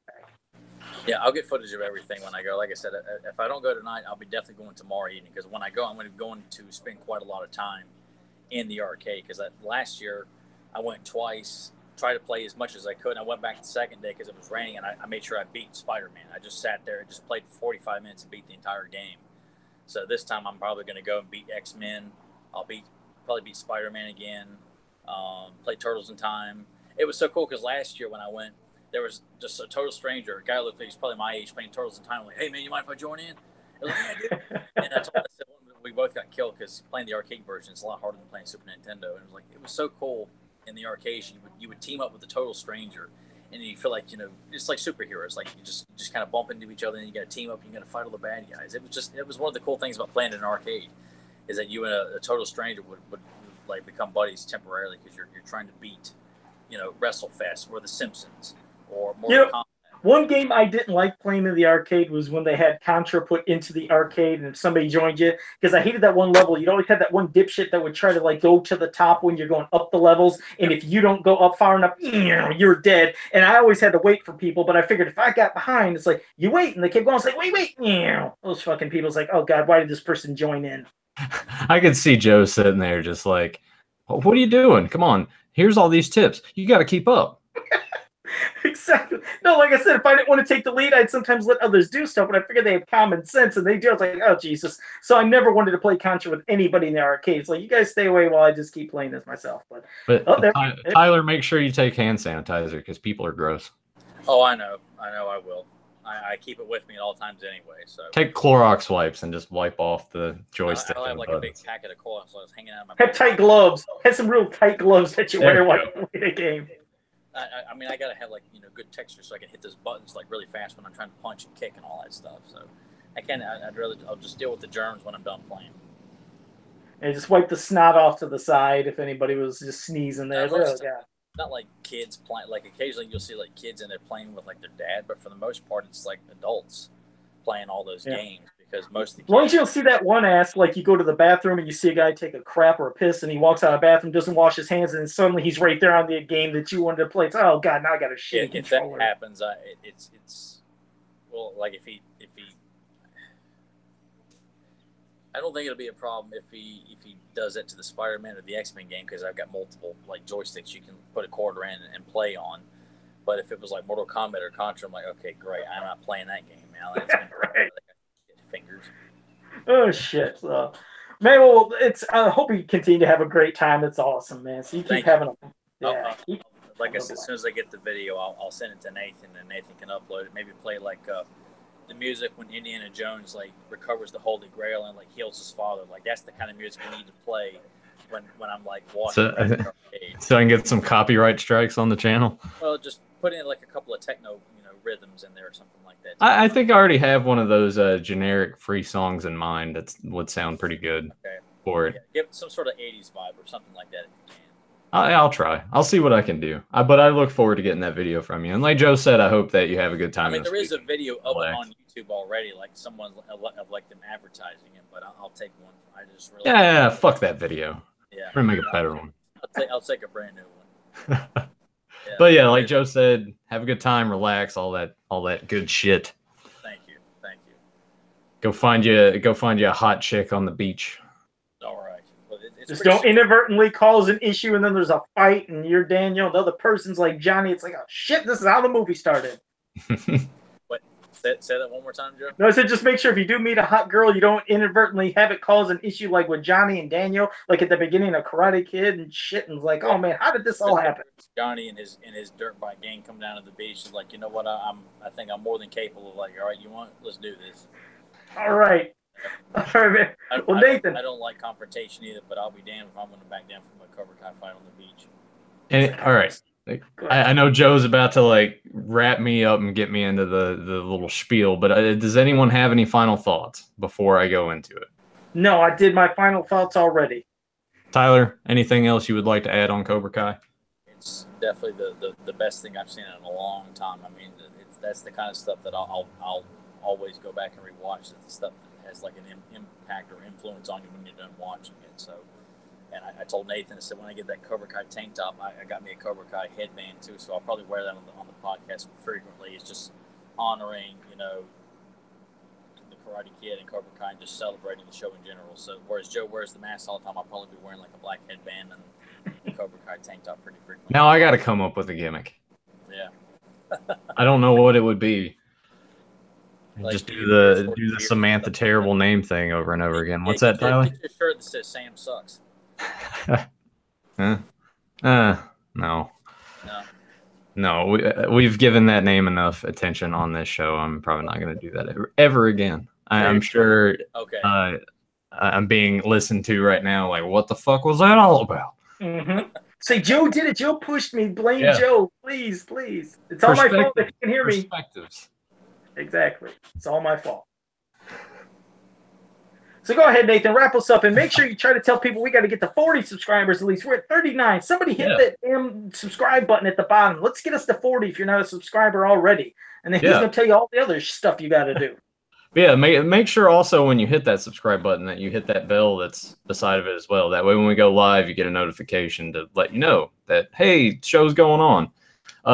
[SPEAKER 2] Yeah, I'll get footage of everything when I go. Like I said, if I don't go tonight, I'll be definitely going tomorrow evening, because when I go, I'm going to spend quite a lot of time in the arcade, because last year I went twice, tried to play as much as I could, and I went back the second day because it was raining, and I made sure I beat Spider-Man. I just sat there and just played for 45 minutes and beat the entire game. So this time I'm probably going to go and beat X-Men. I'll probably beat Spider-Man again, play Turtles in Time. It was so cool because last year when I went, there was just a total stranger, a guy looked like he's probably my age, playing Turtles in Time. I'm like, hey man, you mind if I join in? I was like, yeah, dude. And I told him, I said, we both got killed because playing the arcade version is a lot harder than playing Super Nintendo. And it was so cool in the arcade. You would team up with a total stranger, and you feel like it's like superheroes. Like you just kind of bump into each other, and you got to team up, and you got to fight all the bad guys. It was one of the cool things about playing in an arcade, is that you and a total stranger would like become buddies temporarily, because you're trying to beat WrestleFest or The Simpsons or Mortal Kombat.
[SPEAKER 3] One game I didn't like playing in the arcade was when they had Contra put into the arcade and somebody joined you, because I hated that one level. You'd always have that one dipshit that would try to like go to the top when you're going up the levels, and if you don't go up far enough, you're dead. And I always had to wait for people, but I figured if I got behind, it's like, you wait, and they kept going, it's like, wait, those fucking people's like, oh god, why did this person join in?
[SPEAKER 1] I could see Joe sitting there just like, what are you doing? Come on, here's all these tips. You got to keep up.
[SPEAKER 3] Exactly. No, like I said, if I didn't want to take the lead, I'd sometimes let others do stuff, but I figured they had common sense, and they do. I was like, oh, Jesus. So I never wanted to play Contra with anybody in the arcade. It's like, you guys stay away while I just keep playing this myself. But
[SPEAKER 1] Tyler, make sure you take hand sanitizer, because people are gross.
[SPEAKER 2] Oh, I know I will. I keep it with me at all times anyway. So
[SPEAKER 1] take Clorox wipes and just wipe off the joystick.
[SPEAKER 2] I have like a big packet of Clorox hanging out of my
[SPEAKER 3] Have tight gloves. Have some real tight gloves that you wear while you play the game.
[SPEAKER 2] I mean, I gotta have good texture so I can hit those buttons really fast when I'm trying to punch and kick and all that stuff. So I'll just deal with the germs when I'm done playing.
[SPEAKER 3] And just wipe the snot off to the side if anybody was just sneezing there.
[SPEAKER 2] Not like kids playing. Like occasionally you'll see like kids in there playing with like their dad, but for the most part it's like adults playing all those games. Because most of the kids,
[SPEAKER 3] as long as you don't see that one ass, like you go to the bathroom and you see a guy take a crap or a piss, and he walks out of the bathroom, doesn't wash his hands, and then suddenly he's right there on the game that you wanted to play. It's, oh god, now I got a shit.
[SPEAKER 2] If that happens, it's like if he, I don't think it'll be a problem if he does it to the Spider-Man or the X-Men game, because I've got multiple like joysticks you can put a quarter in and play on. But if it was like Mortal Kombat or Contra, I'm like, okay, great, I'm not playing that game now. That's right. Fingers.
[SPEAKER 3] Oh shit! So, man, well, I hope you continue to have a great time. It's awesome, man. So you keep having a. Yeah.
[SPEAKER 2] Like I said, as soon as I get the video, I'll send it to Nathan, and Nathan can upload it. Maybe play like the music when Indiana Jones like recovers the Holy Grail and like heals his father. Like that's the kind of music we need to play when I'm like watching.
[SPEAKER 1] So I can get some copyright strikes on the channel.
[SPEAKER 2] Well, just put in like a couple of techno rhythms in there or something like that.
[SPEAKER 1] I think I already have one of those generic free songs in mind that would sound pretty good.
[SPEAKER 2] Okay.
[SPEAKER 1] for it.
[SPEAKER 2] Yeah, give it some sort of 80s vibe or something like that if you can.
[SPEAKER 1] I'll try. I'll see what I can do. But I look forward to getting that video from you. And like Joe said, I hope that you have a good time.
[SPEAKER 2] I mean, there is a video of it
[SPEAKER 1] Relax.
[SPEAKER 2] on YouTube already, like someone of like them advertising it, but I'll take one. I just really
[SPEAKER 1] Yeah, fuck that video.
[SPEAKER 2] yeah.
[SPEAKER 1] We're gonna make a better one.
[SPEAKER 2] I'll take a brand new one. Yeah,
[SPEAKER 1] But yeah, like Joe said, have a good time, relax, all that good shit.
[SPEAKER 2] Thank you.
[SPEAKER 1] Go find you a hot chick on the beach.
[SPEAKER 2] All right. Well, it's
[SPEAKER 3] Just
[SPEAKER 2] pretty
[SPEAKER 3] don't inadvertently cause an issue, and then there's a fight, and you're Daniel, the other person's like Johnny. It's like, oh shit, this is how the movie started.
[SPEAKER 2] What? Say that one more time, Joe.
[SPEAKER 3] No, I said just make sure if you do meet a hot girl, you don't inadvertently have it cause an issue like with Johnny and Daniel, like at the beginning of Karate Kid and shit, and it's like, oh man, how did this all happen?
[SPEAKER 2] Johnny and his dirt bike gang come down to the beach and like, you know what? I think I'm more than capable of like, all right, you want? Let's do this.
[SPEAKER 3] All right. All right, man. Well, Nathan.
[SPEAKER 2] I don't like confrontation either, but I'll be damned if I'm going to back down from a Cobra Kai fight on the beach.
[SPEAKER 1] And all right. I know Joe's about to like wrap me up and get me into the little spiel, but does anyone have any final thoughts before I go into it?
[SPEAKER 3] No, I did my final thoughts already.
[SPEAKER 1] Tyler, anything else you would like to add on Cobra Kai?
[SPEAKER 2] It's definitely the best thing I've seen in a long time. I mean, that's the kind of stuff that I'll always go back and rewatch. It's the stuff that has like an impact or influence on you when you're done watching it. So. And I told Nathan, I said, when I get that Cobra Kai tank top, I got me a Cobra Kai headband too, so I'll probably wear that on the podcast frequently. It's just honoring, the Karate Kid and Cobra Kai and just celebrating the show in general. So whereas Joe wears the mask all the time, I'll probably be wearing like a black headband and the Cobra Kai tank top pretty frequently.
[SPEAKER 1] Now I got to come up with a gimmick.
[SPEAKER 2] Yeah.
[SPEAKER 1] I don't know what it would be.
[SPEAKER 2] Like
[SPEAKER 1] just do the Samantha terrible name thing over and over again. What's that, Tyler?
[SPEAKER 2] Get your shirt that says Sam sucks.
[SPEAKER 1] No. We've given that name enough attention on this show. I'm probably not going to do that ever again. I'm sure.
[SPEAKER 2] Okay.
[SPEAKER 1] I'm being listened to right now. Like, what the fuck was that all about?
[SPEAKER 3] Mm-hmm. Say, Joe did it. Joe pushed me. Blame Joe, please. It's all my fault if you can hear me.
[SPEAKER 1] Perspectives.
[SPEAKER 3] Exactly. It's all my fault. So go ahead, Nathan, wrap us up and make sure you try to tell people we got to get to 40 subscribers at least. We're at 39. Somebody hit that damn subscribe button at the bottom. Let's get us to 40 if you're not a subscriber already. And then he's going to tell you all the other stuff you got to do.
[SPEAKER 1] Yeah, make sure also when you hit that subscribe button that you hit that bell that's beside of it as well. That way when we go live, you get a notification to let you know that, hey, show's going on.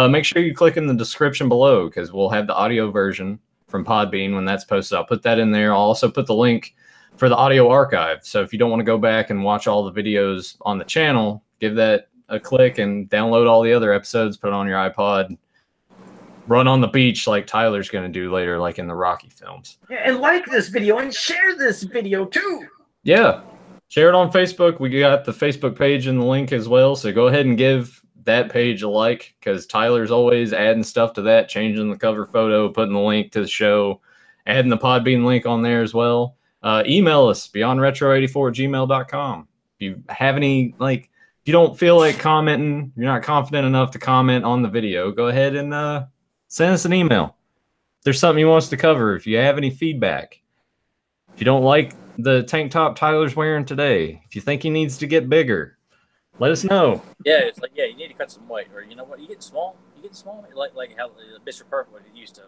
[SPEAKER 1] Make sure you click in the description below because we'll have the audio version from Podbean when that's posted. I'll put that in there. I'll also put the link for the audio archive. So if you don't want to go back and watch all the videos on the channel, give that a click and download all the other episodes, put it on your iPod, run on the beach like Tyler's going to do later, like in the Rocky films.
[SPEAKER 3] Yeah, and like this video and share this video too.
[SPEAKER 1] Yeah. Share it on Facebook. We got the Facebook page in the link as well. So go ahead and give that page a like because Tyler's always adding stuff to that, changing the cover photo, putting the link to the show, adding the Podbean link on there as well. Email us, beyondretro84@gmail.com. If you have any, if you don't feel like commenting, you're not confident enough to comment on the video, go ahead and send us an email. If there's something you want us to cover, if you have any feedback, if you don't like the tank top Tyler's wearing today, if you think he needs to get bigger, let us know.
[SPEAKER 2] Yeah, it's like, you need to cut some weight, or you know what, you get small, like how Mr. Perfect used to,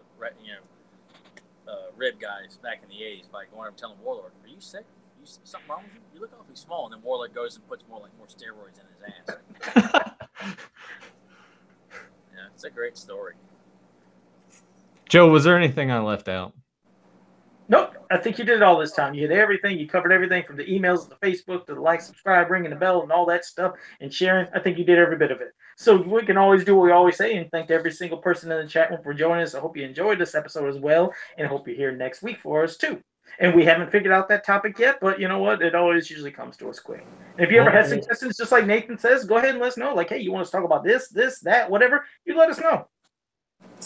[SPEAKER 2] rib guys back in the 80s by going up and telling Warlord, are you sick? Something wrong with you? You look awfully small. And then Warlord goes and puts more steroids in his ass. Yeah, it's a great story.
[SPEAKER 1] Joe, was there anything I left out?
[SPEAKER 3] Nope. I think you did it all this time. You hit everything. You covered everything from the emails to the Facebook to the like, subscribe, ringing the bell, and all that stuff, and sharing. I think you did every bit of it. So we can always do what we always say and thank every single person in the chat room for joining us. I hope you enjoyed this episode as well, and I hope you're here next week for us too. And we haven't figured out that topic yet, but you know what? It always usually comes to us quick. And if you ever have suggestions, just like Nathan says, go ahead and let us know. Like, hey, you want us to talk about this, that, whatever? You let us know.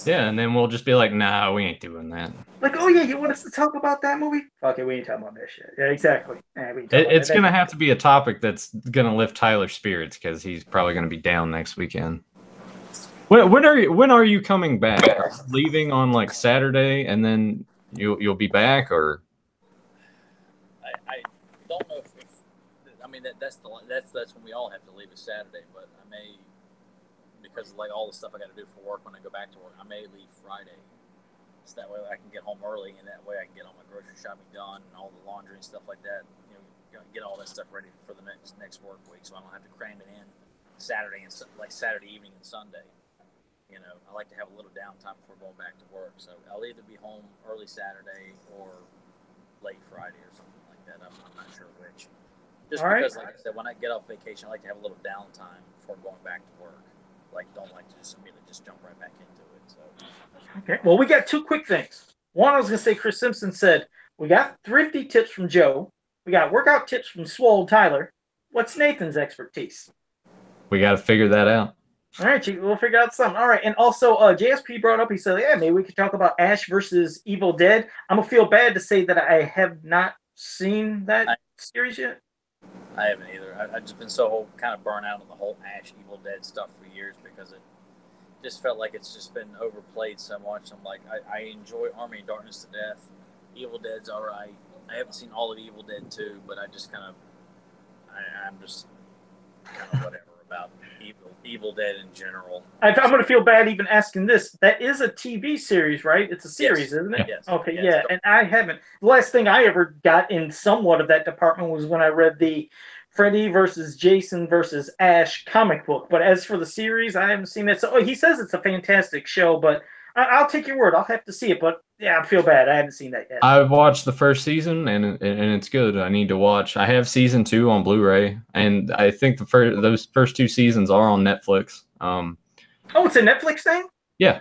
[SPEAKER 1] Yeah, and then we'll just be like, nah, we ain't doing that.
[SPEAKER 3] Like, oh yeah, you want us to talk about that movie? Okay, we ain't talking about that shit. Yeah, exactly.
[SPEAKER 1] It's going to have to be a topic that's going to lift Tyler's spirits because he's probably going to be down next weekend. When are you coming back? Are you leaving on Saturday and then you'll be back, or?
[SPEAKER 2] I don't know if mean that's when we all have to leave. Is Saturday, but I may, because of like all the stuff I got to do for work when I go back to work, I may leave Friday. So that way I can get home early, and that way I can get all my grocery shopping done and all the laundry and stuff like that. You know, get all that stuff ready for the next work week, so I don't have to cram it in Saturday and like Saturday evening and Sunday. You know, I like to have a little downtime before going back to work. So I'll either be home early Saturday or late Friday or something like that. I'm not sure which. Just because, like I said, when I get off vacation, I like to have a little downtime before going back to work. Like, don't like to just immediately just jump right back into it. So.
[SPEAKER 3] Okay. Well, we got two quick things. One, I was going to say, Chris Simpson said, we got thrifty tips from Joe. We got workout tips from Swole Tyler. What's Nathan's expertise?
[SPEAKER 1] We got to figure that out.
[SPEAKER 3] All right, Chief, we'll figure out something. All right. And also, JSP brought up, he said, yeah, maybe we could talk about Ash versus Evil Dead. I'm going to feel bad to say that I have not seen that series yet.
[SPEAKER 2] I haven't either. I've just been so kind of burnt out on the whole Ash Evil Dead stuff for years because it just felt like it's just been overplayed so much. I'm like, I enjoy Army of Darkness to death. Evil Dead's all right. I haven't seen all of Evil Dead 2, but I just kind of, I'm just kind of whatever about Evil Dead in general.
[SPEAKER 3] I'm going to feel bad even asking this. That is a TV series, right? It's a series, isn't it?
[SPEAKER 2] Yes.
[SPEAKER 3] Okay,
[SPEAKER 2] yes.
[SPEAKER 3] yeah. And I haven't. The last thing I ever got in somewhat of that department was when I read the Freddy versus Jason versus Ash comic book. But as for the series, I haven't seen it. So he says it's a fantastic show, but I'll take your word. I'll have to see it. But yeah, I feel bad. I haven't seen that yet.
[SPEAKER 1] I've watched the first season, and it's good. I need to watch. I have season 2 on Blu-ray, and I think those first 2 seasons are on Netflix.
[SPEAKER 3] Oh, it's a Netflix thing?
[SPEAKER 1] Yeah.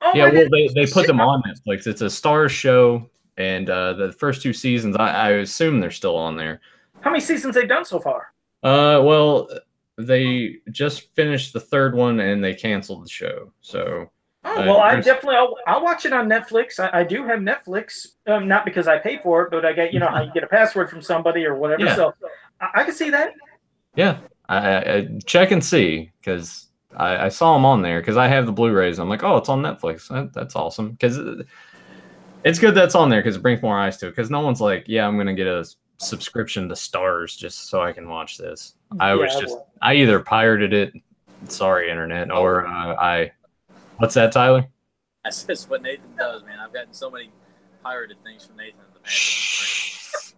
[SPEAKER 3] Oh,
[SPEAKER 1] yeah, well, they put them on Netflix. It's a Starz show, and the first 2 seasons, I assume they're still on there.
[SPEAKER 3] How many seasons they've done so far?
[SPEAKER 1] Well, they just finished the 3rd one, and they canceled the show. So.
[SPEAKER 3] Oh, well, I'll watch it on Netflix. I do have Netflix, not because I pay for it, but I get, how you get a password from somebody or whatever. Yeah. So I can see that.
[SPEAKER 1] Yeah, I check and see, because I saw them on there, because I have the Blu-rays. I'm like, oh, it's on Netflix. That's awesome, because it's good that's on there, because it brings more eyes to it, because no one's like, yeah, I'm going to get a subscription to Starz just so I can watch this. I either pirated it, sorry, internet, or What's that, Tyler?
[SPEAKER 2] That's just what Nathan does, man. I've gotten so many pirated things from Nathan in the past.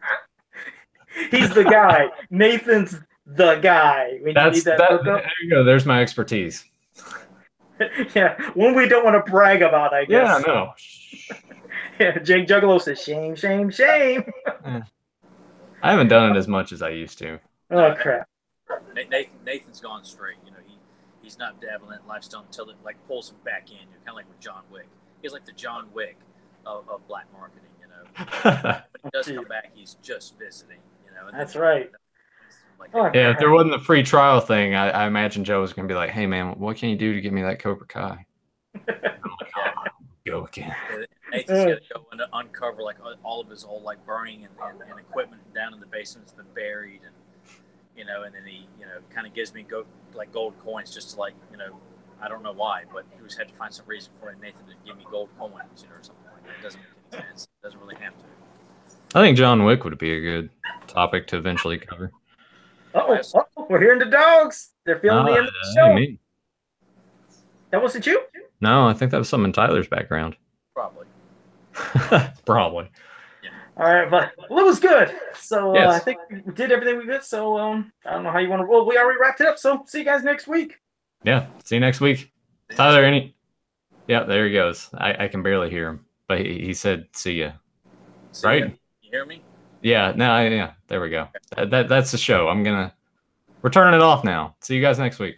[SPEAKER 3] He's the guy. Nathan's the guy.
[SPEAKER 1] There you go. There's my expertise.
[SPEAKER 3] Yeah, one we don't want to brag about, I guess.
[SPEAKER 1] Yeah, no.
[SPEAKER 3] Yeah, Jake Juggalo says, shame, shame, shame.
[SPEAKER 1] I haven't done it as much as I used to.
[SPEAKER 3] Oh, crap.
[SPEAKER 2] Nathan's gone straight. He's not dabbling in lifestyle until it pulls him back in. Kind of like with John Wick. He's like the John Wick of black marketing. When he does come back, he's just visiting. And
[SPEAKER 3] that's right.
[SPEAKER 1] Yeah, if there wasn't a free trial thing, I imagine Joe was going to be like, "Hey, man, what can you do to get me that Cobra Kai?" I'm like, oh, go again.
[SPEAKER 2] Nathan's going to go and uncover all of his old burning and equipment down in the basement's been buried and. And then he, kind of gives me gold coins just to I don't know why, but he had to find some reason for Nathan to give me gold coins, or something like that. It doesn't make any sense. It doesn't really have to.
[SPEAKER 1] I think John Wick would be a good topic to eventually cover.
[SPEAKER 3] We're hearing the dogs. They're feeling the end of the show.
[SPEAKER 1] Me.
[SPEAKER 3] That wasn't you?
[SPEAKER 1] No, I think that was some in Tyler's background.
[SPEAKER 2] Probably.
[SPEAKER 1] Probably.
[SPEAKER 3] All right, but it was good. So
[SPEAKER 1] yes.
[SPEAKER 3] I think we did everything we could. So I don't know how you want to roll. We already wrapped it up. So see you guys next week.
[SPEAKER 1] Yeah, see you next week. Tyler, Yeah, there he goes. I can barely hear him, but he said see ya. Right?
[SPEAKER 2] You hear me?
[SPEAKER 1] Yeah. No. Yeah. There we go. That's the show. We're turning it off now. See you guys next week.